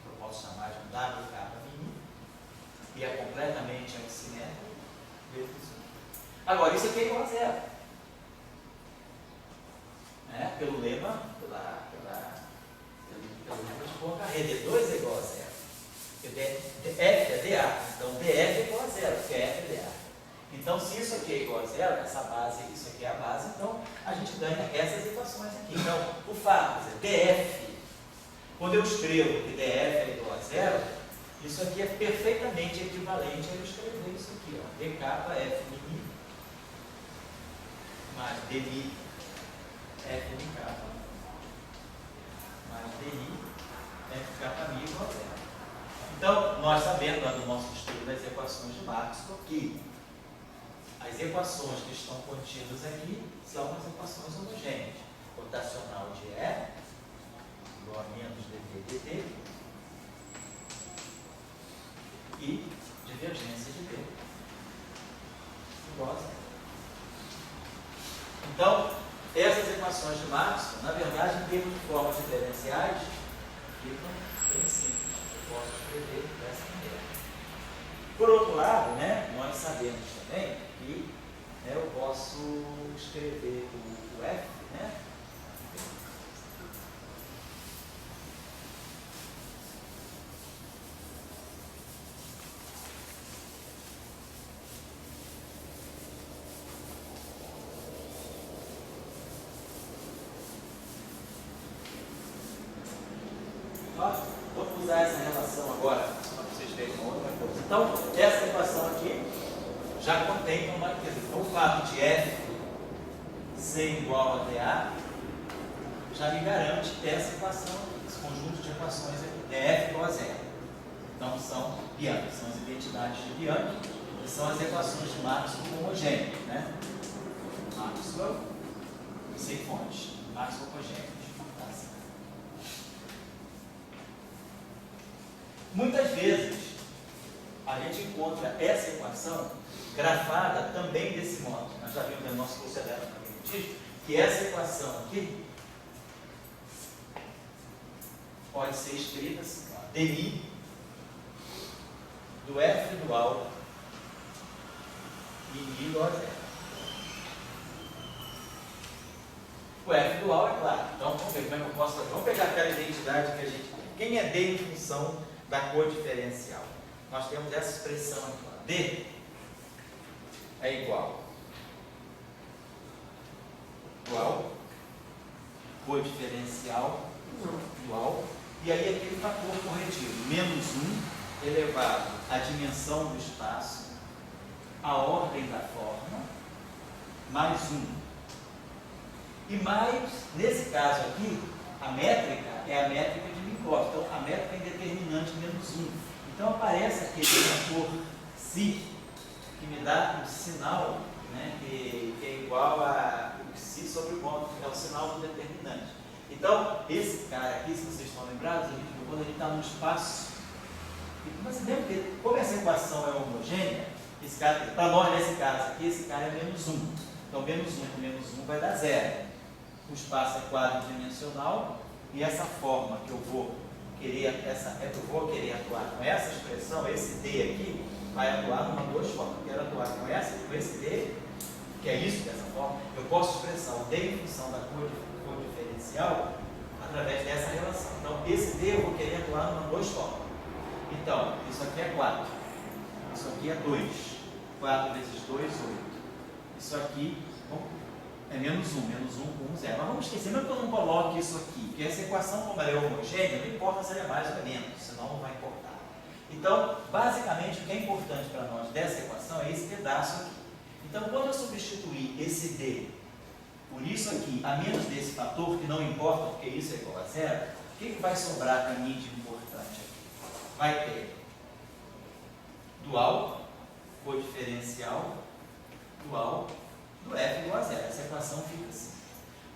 eu posso chamar de um W capa mini, e é completamente aximétrico. Agora, isso aqui é igual a zero. Pelo lema, pelo lema de Poincaré, D2 é igual a zero. F é dA, então dF é igual a zero, porque F é dA. Então, se isso aqui é igual a zero, essa base, isso aqui é a base, então a gente ganha essas equações aqui. Então, o fato de dF, quando eu escrevo que dF é igual a zero, isso aqui é perfeitamente equivalente a eu escrever isso aqui, ó, d capa F mini mais dmi F mi capa mais DI F capa mi igual a zero. Então, nós sabemos lá do nosso estudo das equações de Maxwell que as equações que estão contidas aqui são as equações homogêneas. Rotacional de E igual a menos dV dt e divergência de B igual a zero. Então, essas equações de Maxwell, na verdade, em termos de formas diferenciais, ficam bem simples. Eu posso escrever dessa maneira. Por outro lado, nós sabemos também que eu posso escrever o F, Vou usar essa relação agora, para vocês verem uma outra coisa. Então, essa equação aqui já contém uma coisa. O fato de F ser igual a dA já me garante essa equação aqui, esse conjunto de equações aqui, dF igual a zero. Então, são Bianchi, são as identidades de Bianchi, que são as equações de Maxwell homogêneas, Maxwell sem fontes, Maxwell homogêneos. Muitas vezes, a gente encontra essa equação grafada também desse modo. Nós já vimos no nosso curso eletrodinâmico que essa equação aqui pode ser escrita assim, dmi do F dual e I igual a zero. O F dual é claro. Então, vamos ver como é que eu posso fazer. Vamos pegar aquela identidade que a gente... Quem é D em função da codiferencial? Nós temos essa expressão aqui, ó. D é igual codiferencial dual, e aí aquele fator corretivo, menos 1 elevado à dimensão do espaço, a ordem da forma, mais 1. E mais, nesse caso aqui, a métrica é a métrica de Minkowski. Então, a métrica é indeterminante menos 1. Então, aparece aquele fator psi, que me dá um sinal, que é igual a psi sobre o ponto, é o sinal do determinante. Então, esse cara aqui, se vocês estão lembrados, quando ele está no espaço, mas lembra que, como essa equação é homogênea, esse cara, para nós, nesse caso aqui, esse cara é menos 1. Então, menos 1 com menos 1 vai dar 0. O espaço é quadridimensional e essa forma que eu vou querer atuar com essa expressão, esse D aqui, vai atuar numa duas formas. Eu quero atuar com esse D, que é isso, dessa forma. Eu posso expressar o D em função da codiferencial através dessa relação. Então, esse D eu vou querer atuar numa duas formas. Então, isso aqui é 4. Isso aqui é 2. 4 vezes 2, 8. Isso aqui é menos 1 com 1, 0. Mas vamos esquecer, mesmo que eu não coloque isso aqui, porque essa equação, como ela é homogênea, não importa se ela é mais ou é menos, senão não vai importar. Então, basicamente, o que é importante para nós dessa equação é esse pedaço aqui. Então, quando eu substituir esse D por isso aqui, a menos desse fator, que não importa, porque isso é igual a 0, o que vai sobrar para mim de importante aqui? Vai ter dual, codiferencial, dual do f igual a zero. Essa equação fica assim.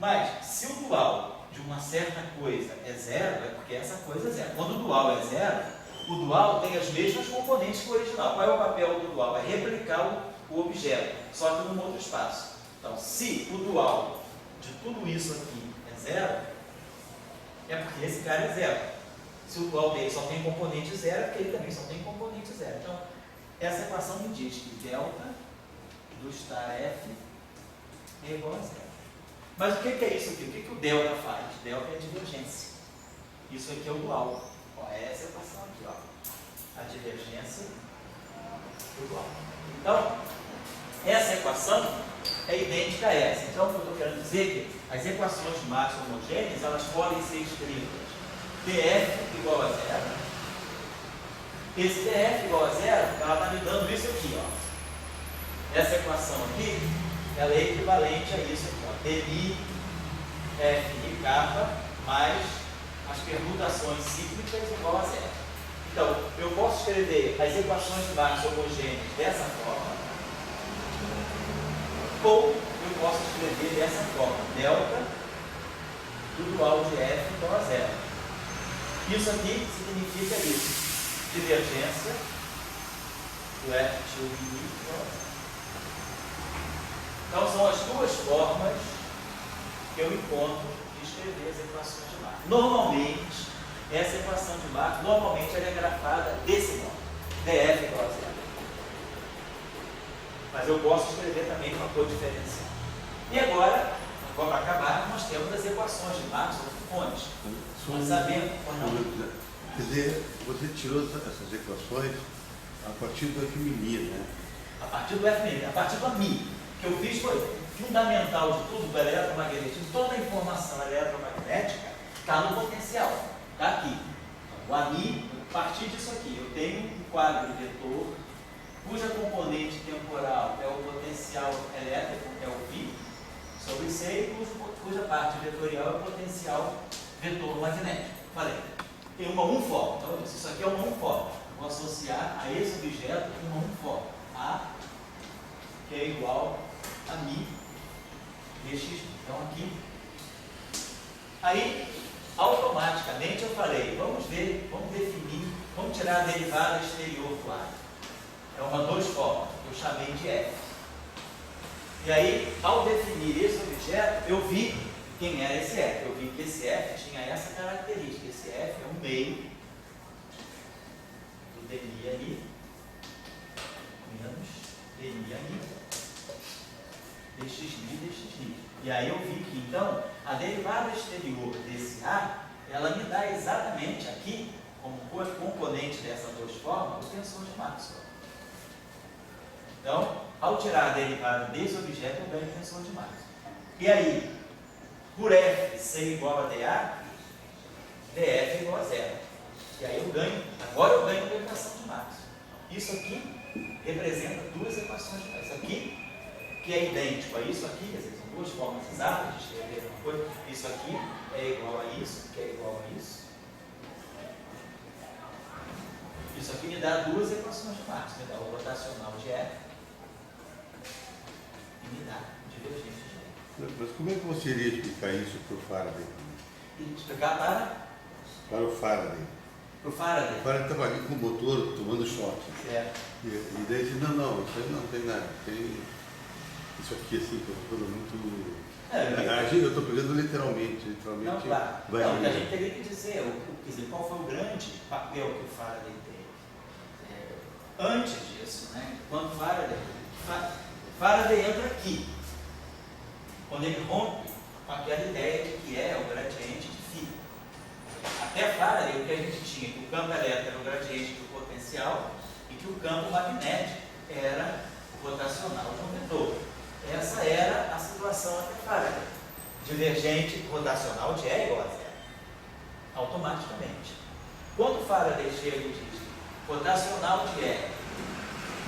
Mas, se o dual de uma certa coisa é zero, é porque essa coisa é zero. Quando o dual é zero, o dual tem as mesmas componentes que o original. Qual é o papel do dual? É replicar o objeto, só que num outro espaço. Então, se o dual de tudo isso aqui é zero, é porque esse cara é zero. Se o dual dele só tem componente zero, é porque ele também só tem componente zero. Então, essa equação me diz que delta do estar f é igual a zero. Mas o que é isso aqui? O que o delta faz? Delta é a divergência. Isso aqui é o dual. Ó, é essa equação aqui, ó. A divergência do dual. Então, essa equação é idêntica a essa. Então, o que eu estou querendo dizer é que as equações de Maxwell homogêneas, elas podem ser escritas df igual a zero. Esse df igual a zero, ela está me dando isso aqui, ó. Essa equação aqui, ela é equivalente a isso aqui, ó. Di f de kappa mais as permutações cíclicas igual a zero. Então, eu posso escrever as equações de Maxwell homogêneas dessa forma, ou eu posso escrever dessa forma, delta do dual de f igual a zero. Isso aqui significa isso, divergência do f de igual a zero. Então, são as duas formas que eu encontro de escrever as equações de Maxwell. Normalmente, essa equação de Maxwell, normalmente ela é grafada desse modo, df igual a zero. Mas eu posso escrever também uma codiferencial. E agora, para acabar, nós temos as equações de Maxwell com fontes. Nós sabemos ou não.
Quer dizer, você tirou essas equações a partir do f menino, né?
A partir do f menino, a partir do AMI. O que eu fiz foi fundamental de tudo do eletromagnetismo, toda a informação eletromagnética está no potencial, está aqui. Então, o AMI, a partir disso aqui, eu tenho um quadro de vetor, cuja componente temporal é o potencial elétrico, é o V, sobre C, e cuja parte vetorial é o potencial vetor magnético. Falei, tem uma uniforme. Então, eu disse, isso aqui é uma uniforme. Eu vou associar a esse objeto uma uniforme. A, que é igual a μ dx. Então, aqui. Aí, automaticamente, eu falei, vamos ver, vamos definir, vamos tirar a derivada exterior do ar. É uma duas formas, que eu chamei de f. E aí, ao definir esse objeto, eu vi quem era esse f. Eu vi que esse f tinha essa característica. Esse f é um meio do dmi ali, menos dmi ali, dxi, dxi. E aí eu vi que, então, a derivada exterior desse a, ela me dá exatamente aqui, como componente dessas duas formas, o tensor de Maxwell. Então, ao tirar a derivada desse objeto, eu ganho o tensor de Maxwell. E aí, por f ser igual a dA, df é igual a zero. E aí eu ganho, agora eu ganho a equação de Maxwell. Isso aqui representa duas equações de Maxwell. Isso aqui, que é idêntico a isso aqui, quer dizer, são duas formas exatas de escrever uma coisa. Isso aqui é igual a isso, que é igual a isso. Isso aqui me dá duas equações de Maxwell. Me dá o rotacional de f e me dá divergência de f.
Mas como é que você iria explicar isso para o Faraday?
E explicar
Para o Faraday.
Para o Faraday.
O Faraday estava ali com o motor tomando choque.
Certo.
E daí disse, não, isso aí não tem nada. Tem isso aqui assim, que é uma coisa muito... eu estou pegando literalmente.
Não, claro.
Vai
Não, que a gente teria que dizer, quer dizer, qual foi o grande papel que o Faraday teve. Antes disso, né, quando Faraday entra aqui, quando ele rompe com aquela ideia de que é o gradiente de φ. Até Faraday, o que a gente tinha, que o campo elétrico era o gradiente do potencial e que o campo magnético era o rotacional de um vetor. Essa era a situação até Faraday. Divergente rotacional de E igual a zero. Automaticamente. Quando Faraday chega e diz rotacional de E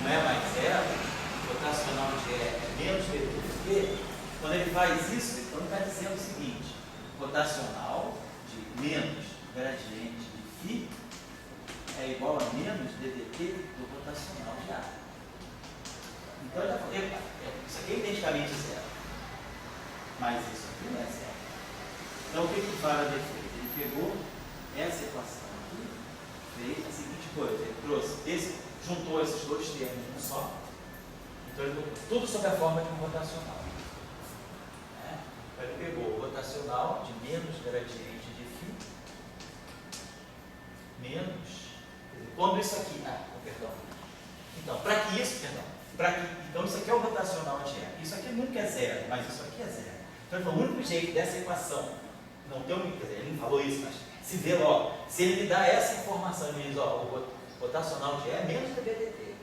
não é mais zero, rotacional de E é menos vetor do que, quando ele faz isso, então ele está dizendo o seguinte: rotacional de menos gradiente de φ é igual a menos ddt do rotacional Faraday fez? Ele pegou essa equação aqui, fez a seguinte coisa, ele trouxe, juntou esses dois termos em um só, então ele botou tudo sob a forma de um rotacional. Então ele pegou o rotacional de menos gradiente de φ, menos, quando isso aqui, perdão. Então, para que isso, então isso aqui é o rotacional de E. Isso aqui nunca é zero, mas isso aqui é zero. Então, o único jeito dessa equação, não tem um, ele não falou isso, mas se vê logo, se ele me dá essa informação, ele diz, o rotacional de E é menos dBdt.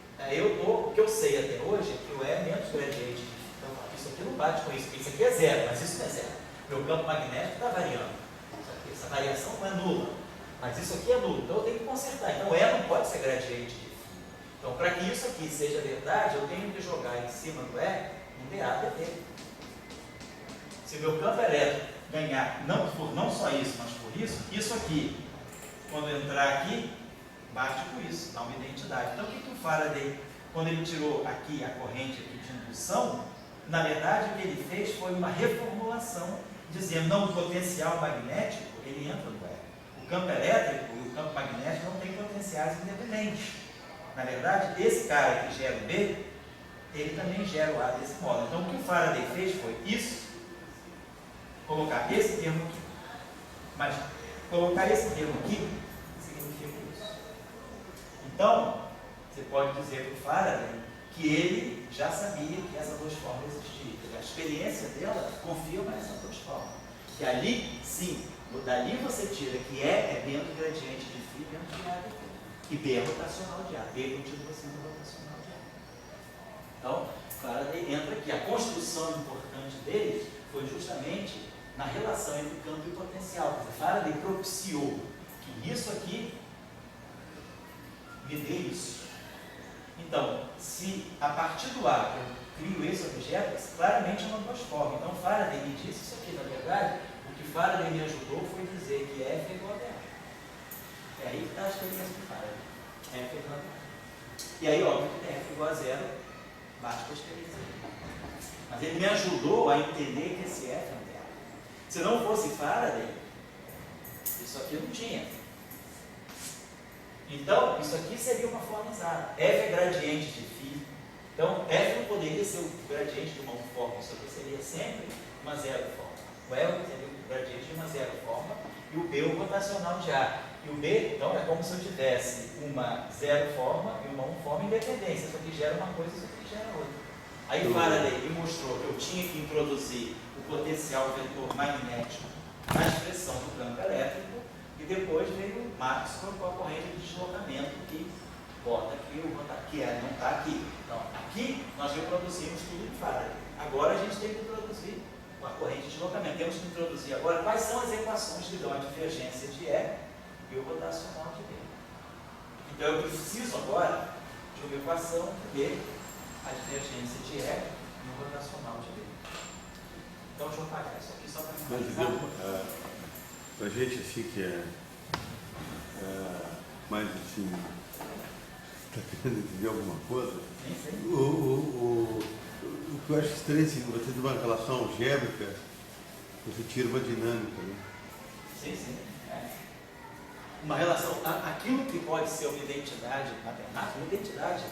O que eu sei até hoje é que o E é menos gradiente de φ. Então, isso aqui não bate com isso, porque isso aqui é zero, mas isso não é zero. Meu campo magnético está variando. Essa variação não é nula, mas isso aqui é nulo, então eu tenho que consertar. Então, E não pode ser gradiente de φ. Então, para que isso aqui seja verdade, eu tenho que jogar em cima do E um dAdt. Se meu campo elétrico ganhar, não só isso, mas por isso aqui, quando entrar aqui, bate com isso, dá uma identidade. Então, o que o Faraday, quando ele tirou aqui a corrente aqui de indução, na verdade, o que ele fez foi uma reformulação, dizendo, não, o potencial magnético, ele entra no E. O campo elétrico e o campo magnético não têm potenciais independentes. Na verdade, esse cara que gera o B, ele também gera o A desse modo. Então, o que o Faraday fez foi isso, colocar esse termo aqui. Mas, colocar esse termo aqui, significa isso. Então, você pode dizer para o Faraday que ele já sabia que essas duas formas existiam. A experiência dela confirma essas duas formas. Que ali, sim, dali você tira que é menos gradiente de φ menos de A daqui. E B é rotacional de A. B continua sendo rotacional de A. Então, Faraday entra aqui. A construção importante dele foi justamente na relação entre campo e potencial. Faraday propiciou que isso aqui me dê isso. Então, se a partir do A eu crio esse objeto, claramente é uma duas formas. Então, Faraday me disse isso aqui. Na verdade, o que Faraday me ajudou foi dizer que F é igual a dA. É aí que está a experiência do Faraday. F é igual a dA. E aí, óbvio que F igual a zero, bate com a experiência dele. Mas ele me ajudou a entender que esse F é um dA. Se não fosse Faraday, isso aqui não tinha. Então, isso aqui seria uma forma exata. F é gradiente de φ. Então, F não poderia ser o gradiente de uma forma. Isso aqui seria sempre uma zero forma. O E seria o gradiente de uma zero forma e o B o rotacional de A. E o B, então, é como se eu tivesse uma zero forma e uma forma independência. Isso aqui gera uma coisa, isso aqui gera outra. Aí Faraday me mostrou que eu tinha que introduzir o potencial vetor magnético na expressão do campo elétrico e depois veio o Maxwell com a corrente de deslocamento que bota aqui, que não está aqui. Então, aqui nós reproduzimos tudo de Faraday. Agora a gente tem que introduzir uma corrente de deslocamento. Temos que introduzir agora quais são as equações que dão a divergência de E o rotacional de B. Então eu preciso agora de uma equação que dê a divergência de E no rotacional de B. Então deixa eu apagar isso aqui só para finalizar.
Para a gente assim que é mais assim, está querendo entender alguma coisa,
Sim.
o que eu acho estranho, assim, você tem uma relação algébrica, você tira uma dinâmica, né?
Sim. Uma relação, aquilo que pode ser uma identidade matemática, uma identidade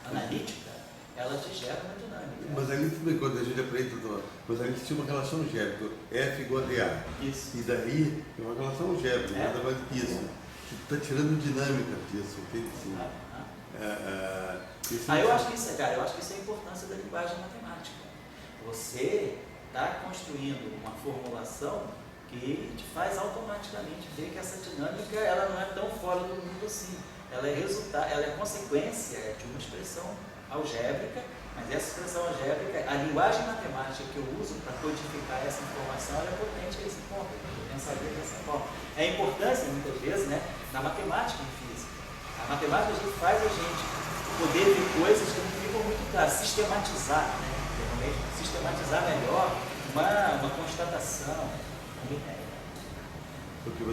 analítica, ela te gera uma dinâmica.
Mas ali também, quando a gente aprende, mas ali tinha uma relação algébrica, F igual a dA.
Isso.
E daí é uma relação algébrica, nada mais do que isso. Você está tirando dinâmica disso, entende? Sim.
Eu acho que isso é a importância da linguagem matemática. Você está construindo uma formulação que te faz automaticamente ver que essa dinâmica ela não é tão fora do mundo assim. Ela é consequência de uma expressão algébrica, mas essa expressão algébrica, a linguagem matemática que eu uso para codificar essa informação, ela é potente a esse ponto. Eu pensaria dessa forma. É a importância, muitas vezes, na matemática e física. A matemática faz a gente poder ver coisas que não ficam muito claras, sistematizar, sistematizar melhor uma constatação, uma ideia.
Porque se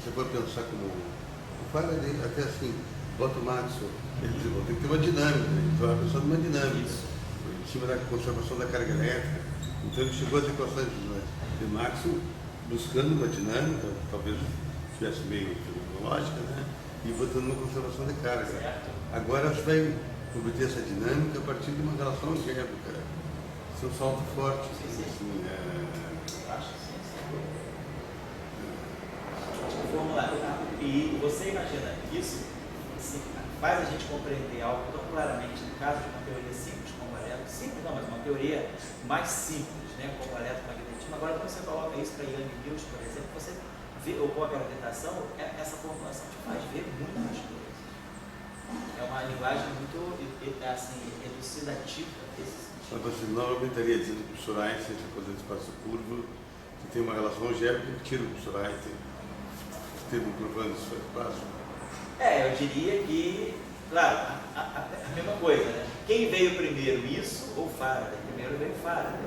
você for pensar como o Faraday, até assim, bota o Maxwell, ele diz, tem que ter uma dinâmica, então a pessoa tem uma dinâmica, em cima da conservação da carga elétrica. Então ele chegou às equações de Maxwell buscando uma dinâmica, talvez tivesse meio lógica, né? E botando uma conservação de carga.
Certo.
Agora acho que vai obter essa dinâmica a partir de uma relação algébrica. Isso é um salto forte.
Sim.
Assim,
Eu acho que sim. Tipo, formular. E você imagina isso assim, faz a gente compreender algo tão claramente no caso de uma teoria simples como o elétron, simples não, mas uma teoria mais simples, né, como o eletromagnetismo. Agora, quando você coloca isso para Young Mills, por exemplo, você vê, ou com a gravitação, essa formulação te faz ver muitas coisas. É uma linguagem muito assim, elucidativa desse sentido.
mas você novamente estaria dizendo que o Einstein, essa coisa de espaço curvo, que tem uma relação algébrica que tira o Einstein, teve um provando esse espaço.
Eu diria que, claro, a mesma coisa, né? Quem veio primeiro, isso ou Faraday? Primeiro veio Faraday,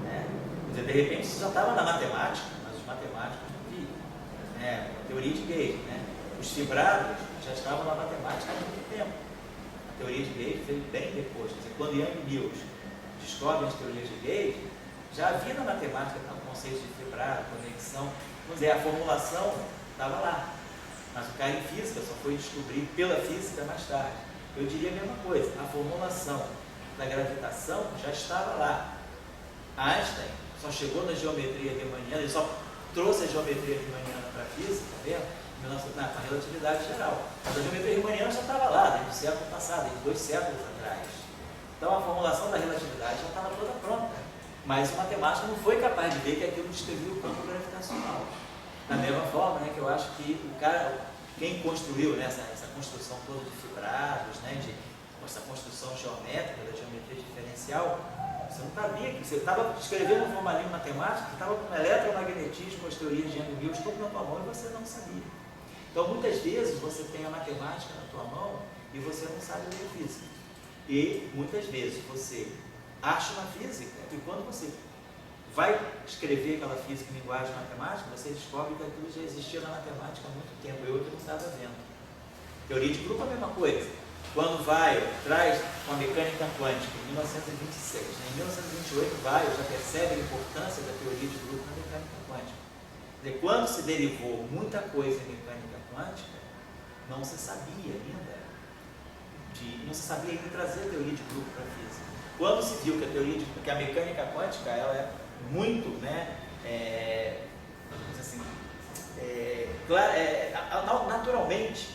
né? Quer dizer, de repente isso já estava na matemática, mas os matemáticos não viam, né? A teoria de Gauge, né? Os fibrados já estavam na matemática há muito tempo. A teoria de Gauge veio bem depois. Quer dizer, quando Young Mills descobre as teorias de Gauge, já havia na matemática o conceito de fibrado, conexão, vamos dizer, a formulação estava lá. Mas o cara em física só foi descobrir pela física mais tarde. Eu diria a mesma coisa, a formulação da gravitação já estava lá. Einstein só chegou na geometria riemanniana, ele só trouxe a geometria riemanniana para a física, tá vendo? Na relatividade geral. Mas a geometria riemanniana já estava lá, desde o século passado, desde 2 séculos atrás. Então a formulação da relatividade já estava toda pronta. Mas o matemático não foi capaz de ver que aquilo descrevia o campo gravitacional. Da mesma forma, né, que eu acho que o cara, quem construiu, né, essa construção toda de fibrados, né, essa construção geométrica da geometria diferencial, você não sabia que você estava escrevendo um formalinho matemático que estava com eletromagnetismo, as teorias de Young Mills, tudo na tua mão e você não sabia. Então, muitas vezes você tem a matemática na tua mão e você não sabe ler física. E muitas vezes você acha uma física e quando você vai escrever aquela física em linguagem matemática, você descobre que aquilo já existia na matemática há muito tempo, eu que não estava vendo. Teoria de grupo é a mesma coisa. Quando traz uma mecânica quântica, em 1926, né? Em 1928, já percebe a importância da teoria de grupo na mecânica quântica. Quer dizer, quando se derivou muita coisa em mecânica quântica, não se sabia ainda trazer a teoria de grupo para a física. Quando se viu que a mecânica quântica ela é muito, né, naturalmente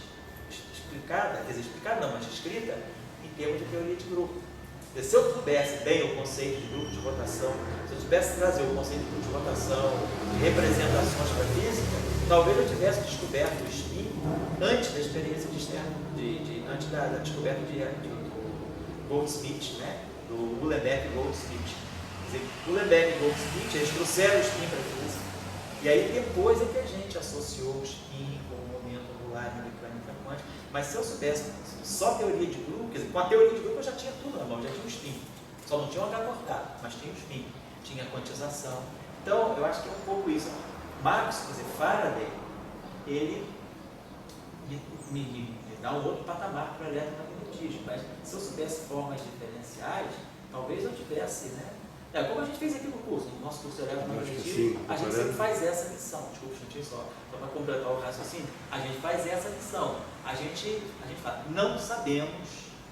explicada, quer dizer, explicada não, mas escrita em termos de teoria de grupo. Se eu soubesse bem o conceito de grupo de rotação, se eu soubesse trazer o conceito de grupo de rotação, de representações para a física, talvez eu tivesse descoberto o spin antes da experiência de Stern, antes da descoberta do Goldsmith, né? Do Uhlenbeck e Goldsmith. Quer dizer, Uhlenbeck e Goldsmith, eles trouxeram o spin para a física. E aí depois é que a gente associou o spin com o momento angular na mecânica quântica. Mas se eu soubesse só teoria de grupo, quer dizer, com a teoria de grupo eu já tinha tudo na mão, já tinha o spin. Só não tinha o H cortado, mas tinha o spin, tinha a quantização. Então, eu acho que é um pouco isso. Marx, quer dizer, Faraday, ele me dá um outro patamar para o eletromagnetismo. Mas se eu soubesse formas diferenciais, talvez eu tivesse, né? Como a gente fez aqui no curso, no nosso curso de eletromagnetismo, a gente sempre faz essa lição. Desculpa, só para completar o raciocínio, a gente faz essa lição. A gente fala, não sabemos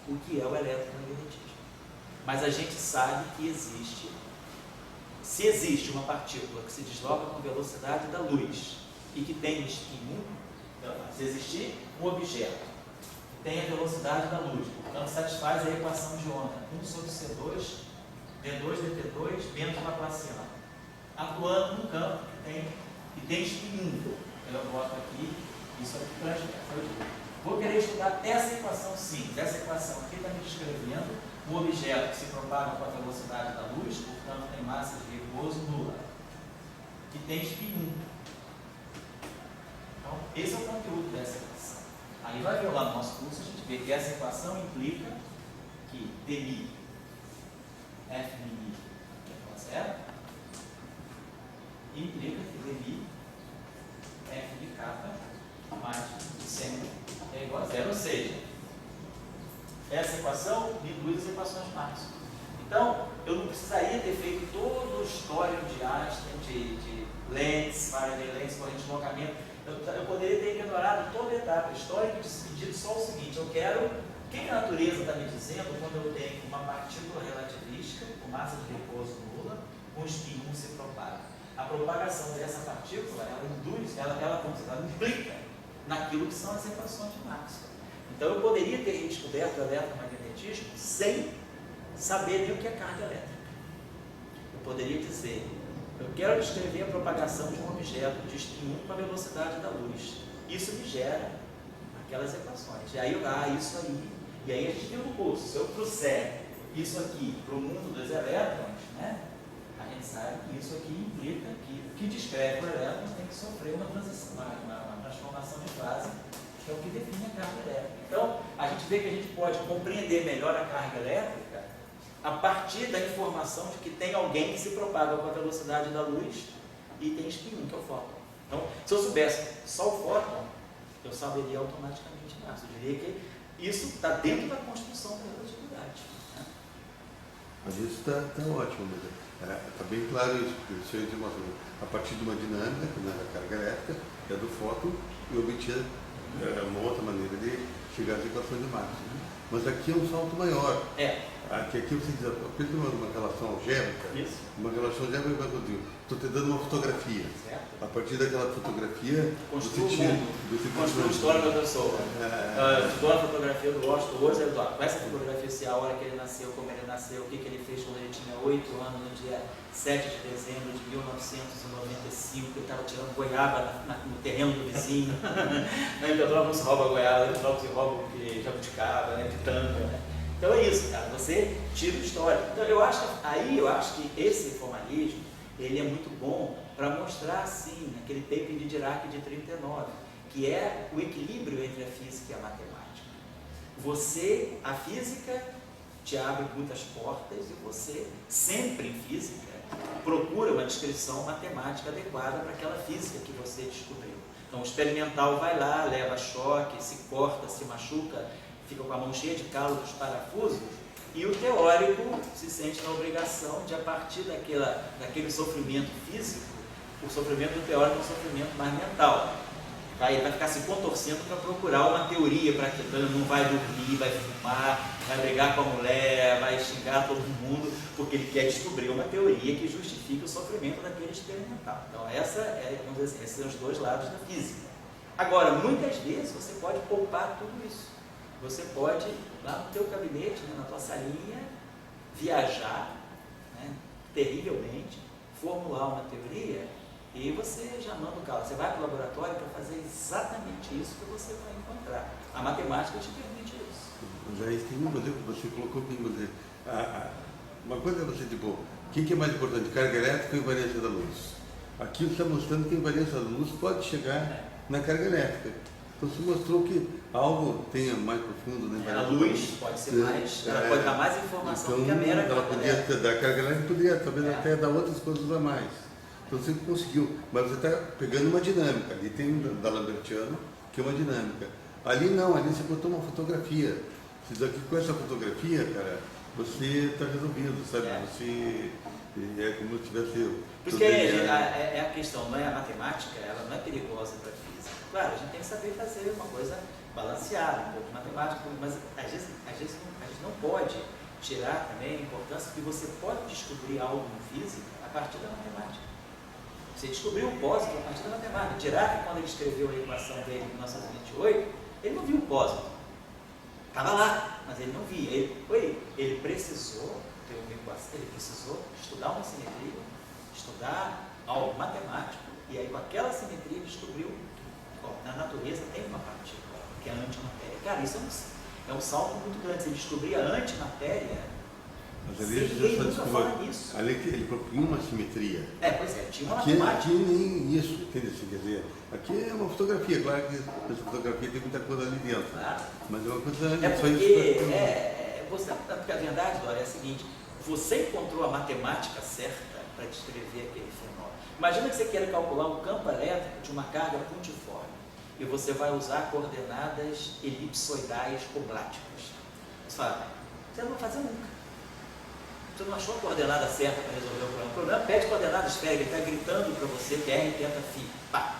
o que é o eletromagnetismo, mas a gente sabe que existe, se existe uma partícula que se desloca com a velocidade da luz e que tem spin 1, se existir um objeto que tem a velocidade da luz, portanto satisfaz a equação de onda 1 sobre C2, D2, dt2, menos Laplaciano, atuando num campo que tem spin 1. Eu boto aqui, isso aqui para vou querer estudar essa equação simples. Essa equação aqui está me descrevendo um objeto que se propaga com a velocidade da luz, portanto tem massa de repouso nula, que tem spin 1. Então, esse é o conteúdo dessa equação. Aí vai ver lá no nosso curso, a gente vê que essa equação implica que dmi, f mi, certo? Implica que dmi, f de kappa, mais sempre é igual a zero. Ou seja, essa equação reduz as equações máximas. Então, eu não precisaria ter feito todo o histórico de Einstein, lentes, Faraday lentes, corrente de deslocamento. Eu poderia ter ignorado toda a etapa histórica e decidido só o seguinte: eu quero. O que a natureza está me dizendo quando eu tenho uma partícula relativística, com massa de repouso nula, um espinho se propaga? A propagação dessa partícula, ela induz, ela implica naquilo que são as equações de Maxwell. Então eu poderia ter descoberto o eletromagnetismo sem saber nem o que é carga elétrica. Eu poderia dizer: eu quero descrever a propagação de um objeto de spin 1 com a velocidade da luz. Isso me gera aquelas equações. E aí isso aí. E aí a gente viu no curso: se eu trouxer isso aqui para o mundo dos elétrons, né, a gente sabe que isso aqui implica que o que descreve o elétron tem que sofrer uma transição, uma transformação de fase, que é o que define a carga elétrica. Então, a gente vê que a gente pode compreender melhor a carga elétrica a partir da informação de que tem alguém que se propaga com a velocidade da luz e tem spin 1, que é o fóton. Então, se eu soubesse só o fóton, eu saberia automaticamente mais. Eu diria que isso está dentro da construção da relatividade. Né?
Mas isso está ótimo, está bem claro isso, porque isso aí mostra a partir de uma dinâmica, que não é da carga elétrica, é do fóton, e obtinha uma outra maneira de chegar às equações de Maxwell. Né? Mas aqui é um salto maior. Aqui você diz, pensa numa relação algébrica, uma relação algébrica, estou te dando uma fotografia.
Certo.
A partir daquela fotografia,
construa a história da pessoa. Estudou a fotografia do Washington hoje, com essa fotografia, a hora que ele nasceu, como ele nasceu, o que ele fez quando ele tinha 8 anos, no dia 7 de dezembro de 1995, ele estava tirando goiaba no terreno do vizinho. Em Petrópolis se rouba goiaba, em Petrópolis se rouba jabuticaba, pitanga, né? Então é isso, cara, você tira a história. Então eu acho que esse formalismo, ele é muito bom para mostrar, assim, aquele paper de Dirac de 39, que é o equilíbrio entre a física e a matemática. A física te abre muitas portas e você, sempre em física, procura uma descrição matemática adequada para aquela física que você descobriu. Então o experimental vai lá, leva choque, se corta, se machuca, fica com a mão cheia de calo dos parafusos, e o teórico se sente na obrigação de, a partir daquele sofrimento físico, o sofrimento do teórico é um sofrimento mais mental. Ele vai ficar se contorcendo para procurar uma teoria para que ele não vai dormir, vai fumar, vai brigar com a mulher, vai xingar todo mundo, porque ele quer descobrir uma teoria que justifique o sofrimento daquele experimental. Então vamos dizer assim, esses são os dois lados da física. Agora, muitas vezes você pode poupar tudo isso. Você pode, lá no teu gabinete, né, na tua salinha, viajar, né, terrivelmente, formular uma teoria, e você já manda o carro. Você vai para o laboratório para fazer exatamente isso que você vai encontrar. A matemática te permite isso.
Mas aí tem uma coisa que você colocou que uma coisa é você, tipo, o que é mais importante, carga elétrica ou invariância da luz? Aqui você está mostrando que a invariância da luz pode chegar na carga elétrica. Então você mostrou que algo tenha mais profundo, né?
A luz pode ser mais, ela pode dar mais informação
então,
do que a mera
ela podia dar carga elétrica, poderia talvez até dar outras coisas a mais. Então você conseguiu, mas você está pegando uma dinâmica. Ali tem da Lambertiano, que é uma dinâmica. Ali não, ali você botou uma fotografia. Você aqui com essa fotografia, cara, você está resolvido, sabe? Você é como se tivesse.
Porque é a questão, não é a matemática, ela não é perigosa para a física. Claro, a gente tem que saber fazer uma coisa balanceada, um pouco de matemática, mas às vezes a gente não pode tirar também a importância que você pode descobrir algo em física a partir da matemática. Você descobriu o pósito a partir da matemática. Dirac, quando ele escreveu a equação dele em 1928, ele não viu o pósito. Estava lá, mas ele não via. Ele precisou ter uma equação, ele precisou estudar uma simetria, estudar algo matemático, e aí com aquela simetria ele descobriu que na natureza tem uma partícula, que é a antimatéria. Cara, isso é um salto muito grande. Você descobrir a antimatéria.
Mas ali ele já descobriu. Ali ele propunha uma simetria.
Pois é, tinha uma
aqui,
matemática.
Aqui nem isso, entende? Quer dizer, aqui é uma fotografia, claro que essa fotografia tem muita coisa ali dentro. Claro. Mas é uma coisa.
Porque a verdade, Dória, é a seguinte: você encontrou a matemática certa para descrever aquele fenômeno. Imagina que você queira calcular um campo elétrico de uma carga pontiforme e você vai usar coordenadas elipsoidais obláticas. Você fala, você não vai fazer nunca. você não achou a coordenada certa para resolver o problema. O problema pede coordenada esférica, ele está gritando para você que R tenta φ. Pá!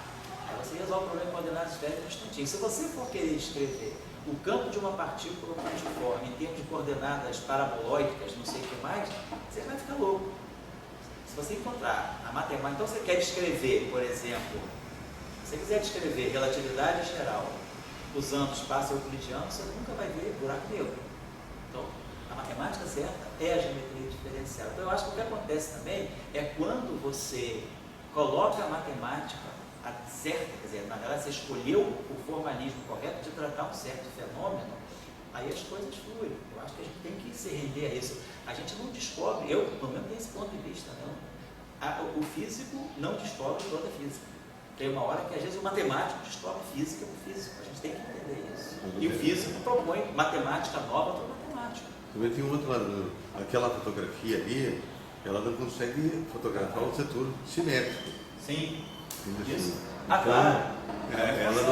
Aí você resolve o problema em coordenada esférica no instantinho. Se você for querer escrever o campo de uma partícula multiforme em termos de coordenadas paraboloicas, não sei o que mais, você vai ficar louco. Se você encontrar a matemática, então você quer descrever, por exemplo, se você quiser descrever relatividade geral usando espaço euclidiano, você nunca vai ver buraco negro. Então, a matemática certa é a geometria diferencial. Então, eu acho que o que acontece também é quando você coloca a matemática certa, quer dizer, na verdade, você escolheu o formalismo correto de tratar um certo fenômeno, aí as coisas fluem. Eu acho que a gente tem que se render a isso. A gente não descobre, eu, pelo menos, tenho esse ponto de vista, não. O físico não descobre toda a física. Tem uma hora que, às vezes, o matemático descobre física do físico. A gente tem que entender isso. E o físico propõe matemática nova para o matemático.
Também tem um outro lado. Aquela fotografia ali, ela não consegue fotografar o setor simétrico.
Sim.
Isso.
Ah, claro.
Ela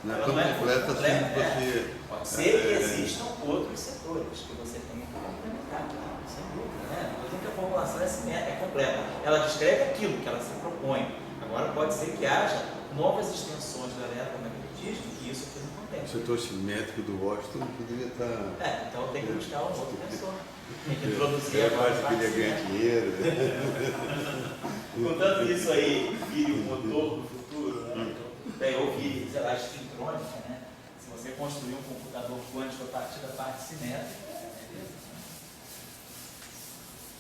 não é tão completa assim que você...
Pode ser que existam outros setores que você tenha que complementar, claro, sem dúvida, né? Não estou dizendo que a formulação é completa. Ela descreve aquilo que ela se propõe. Agora, pode ser que haja novas extensões do eletromagnetismo que isso aqui não contém.
O setor simétrico do Washington poderia estar...
então tem que buscar um outro tensor. Tem que introduzir
a
agora.
parte que ele ia ganhar dinheiro.
Contanto isso aí vire o motor do futuro, né? Bem, ou vire, sei lá, espintrônica, né? Se você construir um computador quântico a partir da parte cinética, beleza?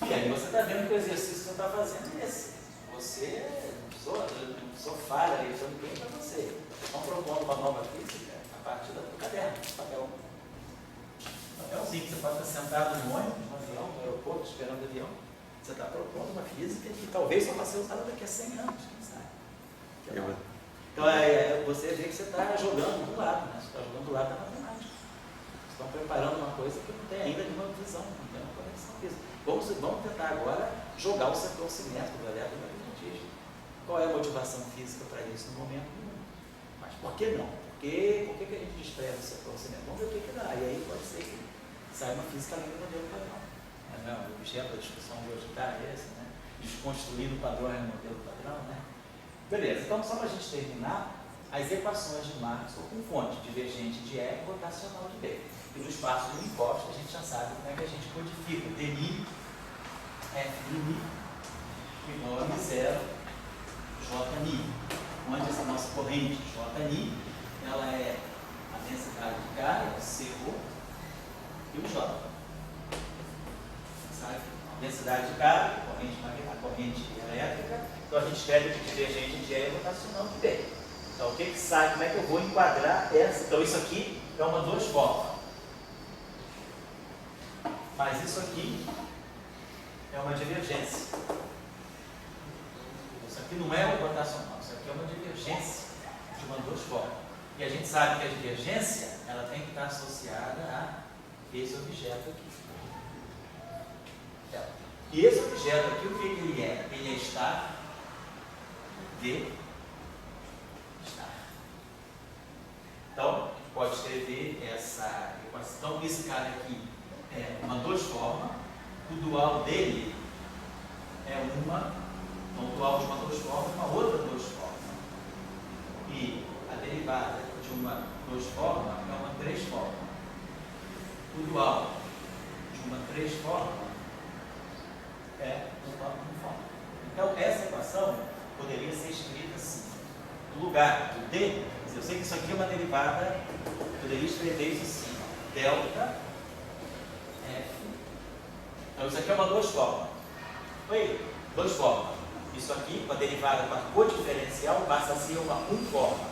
E aí você está vendo que o exercício que você está fazendo é esse. Você não precisou falha aí, foi bem para você. Estão propondo uma nova física a partir do caderno, do papel. Papelzinho que você pode estar sentado no ônibus, no avião, no aeroporto, esperando o avião. Você está propondo uma física que talvez só vai ser usada daqui a 100 anos, quem sabe? Então, você vê que você está jogando do lado, né? Você está jogando do lado da matemática. Você está preparando uma coisa que não tem ainda nenhuma visão, não tem uma conexão física. Vamos tentar agora jogar o setor simétrico do eletromagnetismo. Qual é a motivação física para isso no momento nenhum? Mas por que não? Por que a gente despreza o setor simétrico? Vamos ver o que dá. E aí pode ser que saia uma física além do modelo padrão. O objeto da discussão de hoje está esse, né? Desconstruindo o padrão e o modelo padrão, né? Beleza, então só para a gente terminar, as equações de Maxwell com fonte divergente de E e rotacional de B. E no espaço de Minkowski a gente já sabe como é que a gente codifica. Dmi, Fmi, igual a M0, Jni. Onde essa nossa corrente Jni, ela é a densidade de carga, CO, e o J. Sabe? Densidade de carga, a corrente elétrica. Então a gente escreve que divergente de E é rotacional de B. Então o que sai? Como é que eu vou enquadrar essa? Então isso aqui é uma duas formas. Mas isso aqui é uma divergência. Isso aqui não é uma rotacional, isso aqui é uma divergência de uma duas formas. E a gente sabe que a divergência ela tem que estar associada a esse objeto aqui. E esse objeto aqui, o que ele é? Ele é estar de estar. Então, pode escrever essa equação. Então, esse cara aqui é uma duas formas. O dual dele é uma. Então, o dual de uma duas formas é uma outra duas formas. E a derivada de uma duas formas é uma três formas. O dual de uma três formas é uma forma. Então, essa equação poderia ser escrita assim. No lugar do D, eu sei que isso aqui é uma derivada, eu poderia escrever isso assim. Delta F. Então, isso aqui é uma duas formas. Oi? Duas formas. Isso aqui, uma derivada para codiferencial, basta ser uma forma.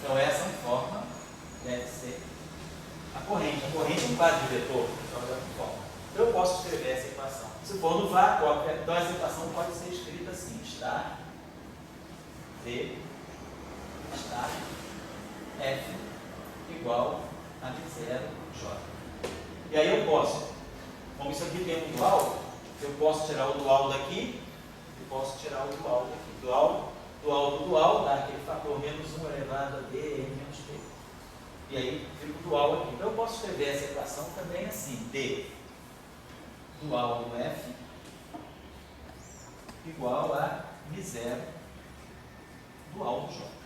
Então, essa forma deve ser a corrente. A corrente é um quadro de vetor, então é uma forma. Então, eu posso escrever essa equação. Se for no VAR, então essa equação pode ser escrita assim: estar D, estar F igual a V0J. E aí eu posso, como isso aqui tem um dual, eu posso tirar o dual daqui e posso tirar o dual daqui. Dual do dual dá aquele fator menos 1 elevado a D, N menos P. E aí fica o dual aqui. Então eu posso escrever essa equação também assim: D dual do F igual a μ0 dual do J.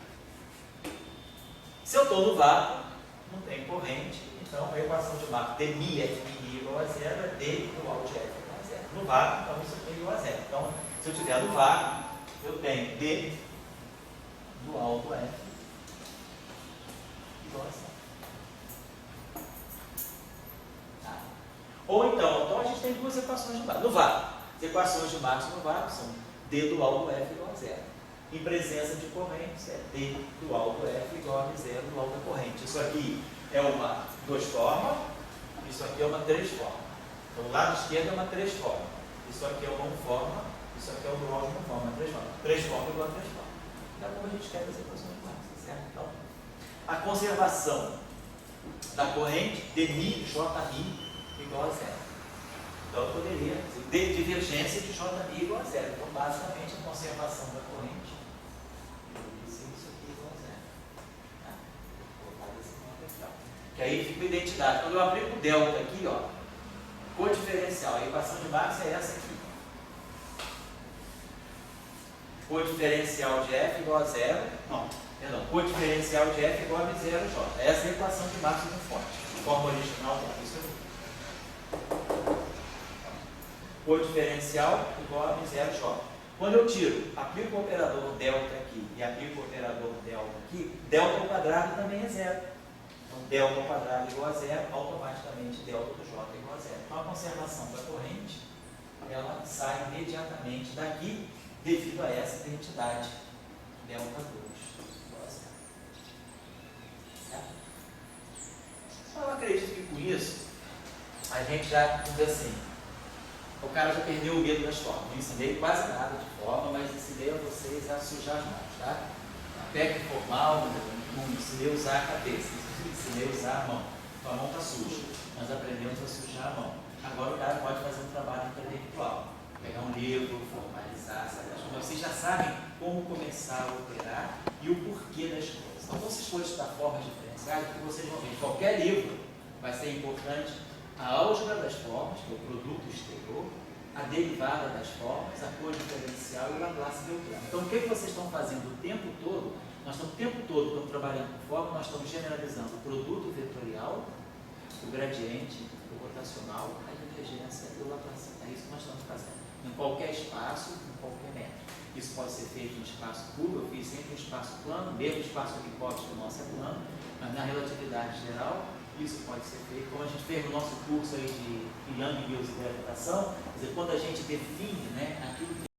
Se eu estou no vácuo, não tem corrente, então a equação de Marco d mi F mi igual a 0 é d dual de F igual a 0. No vácuo, então isso aqui é igual a 0. Então, se eu tiver no vácuo, eu tenho d dual do F igual a 0. Tá. Ou então a gente tem duas equações de Marco. No vácuo, as equações de Marco no vácuo são d dual do F igual a 0. Em presença de correntes, é d dual do F igual a μ0 dual da corrente. Isso aqui é uma 2 forma, isso aqui é uma 3 forma. Então, o lado esquerdo é uma 3 forma. Isso aqui é uma 1 forma, isso aqui é o dual de 1 forma, uma 3 forma. 3 forma igual a 3 forma. Então, como a gente quer as equações de Marx, certo? Então, a conservação da corrente dmi Jmi igual a 0. Então, eu poderia dizer de divergência de Jmi igual a 0. Então, basicamente, a conservação da corrente isso aqui igual a 0. Tá? Vou colocar desse modo aqui, ó. Que aí fica a identidade. Quando eu aplico o delta aqui, ó, codiferencial, a equação de Marx é essa aqui. Codiferencial de F igual a 0. Não, perdão. Codiferencial de F igual a μ0J. Essa é a equação de Marx no fonte. Forma original dela. Isso aqui. Codiferencial igual a μ0J. Quando eu tiro, aplico o operador delta aqui e aplico o operador delta aqui, delta ao quadrado também é 0. Então, delta ao quadrado igual a 0, automaticamente delta do J igual a 0. Então, a conservação da corrente, ela sai imediatamente daqui devido a essa identidade delta 2 igual a 0. Certo? Então, eu acredito que com isso, a gente já diz assim, o cara já perdeu o medo das formas. Não ensinei quase nada de forma, mas ensinei a vocês a sujar as mãos, tá? A técnica formal, não ensinei a usar a cabeça, ensinei a usar a mão. Então a mão está suja, nós aprendemos a sujar a mão. Agora o cara pode fazer um trabalho intelectual, pegar um livro, formalizar, sabe? Mas vocês já sabem como começar a operar e o porquê das coisas. Então vocês podem estudar formas diferenciais, porque vocês vão ver, qualquer livro vai ser importante. A álgebra das formas, que é o produto exterior, a derivada das formas, a codiferencial e o Laplace Beltrán. Então, o que vocês estão fazendo o tempo todo? Nós estamos o tempo todo, quando trabalhando com forma, nós estamos generalizando o produto vetorial, o gradiente, o rotacional, a divergência e o Laplace. É isso que nós estamos fazendo. Em qualquer espaço, em qualquer método. Isso pode ser feito em espaço curvo, eu fiz sempre em espaço plano, mesmo espaço de hipótese que o nosso é plano, mas na relatividade geral, isso pode ser feito, como a gente fez no nosso curso aí de Young, Mills e gravitação, quer dizer, quando a gente define, né, aquilo que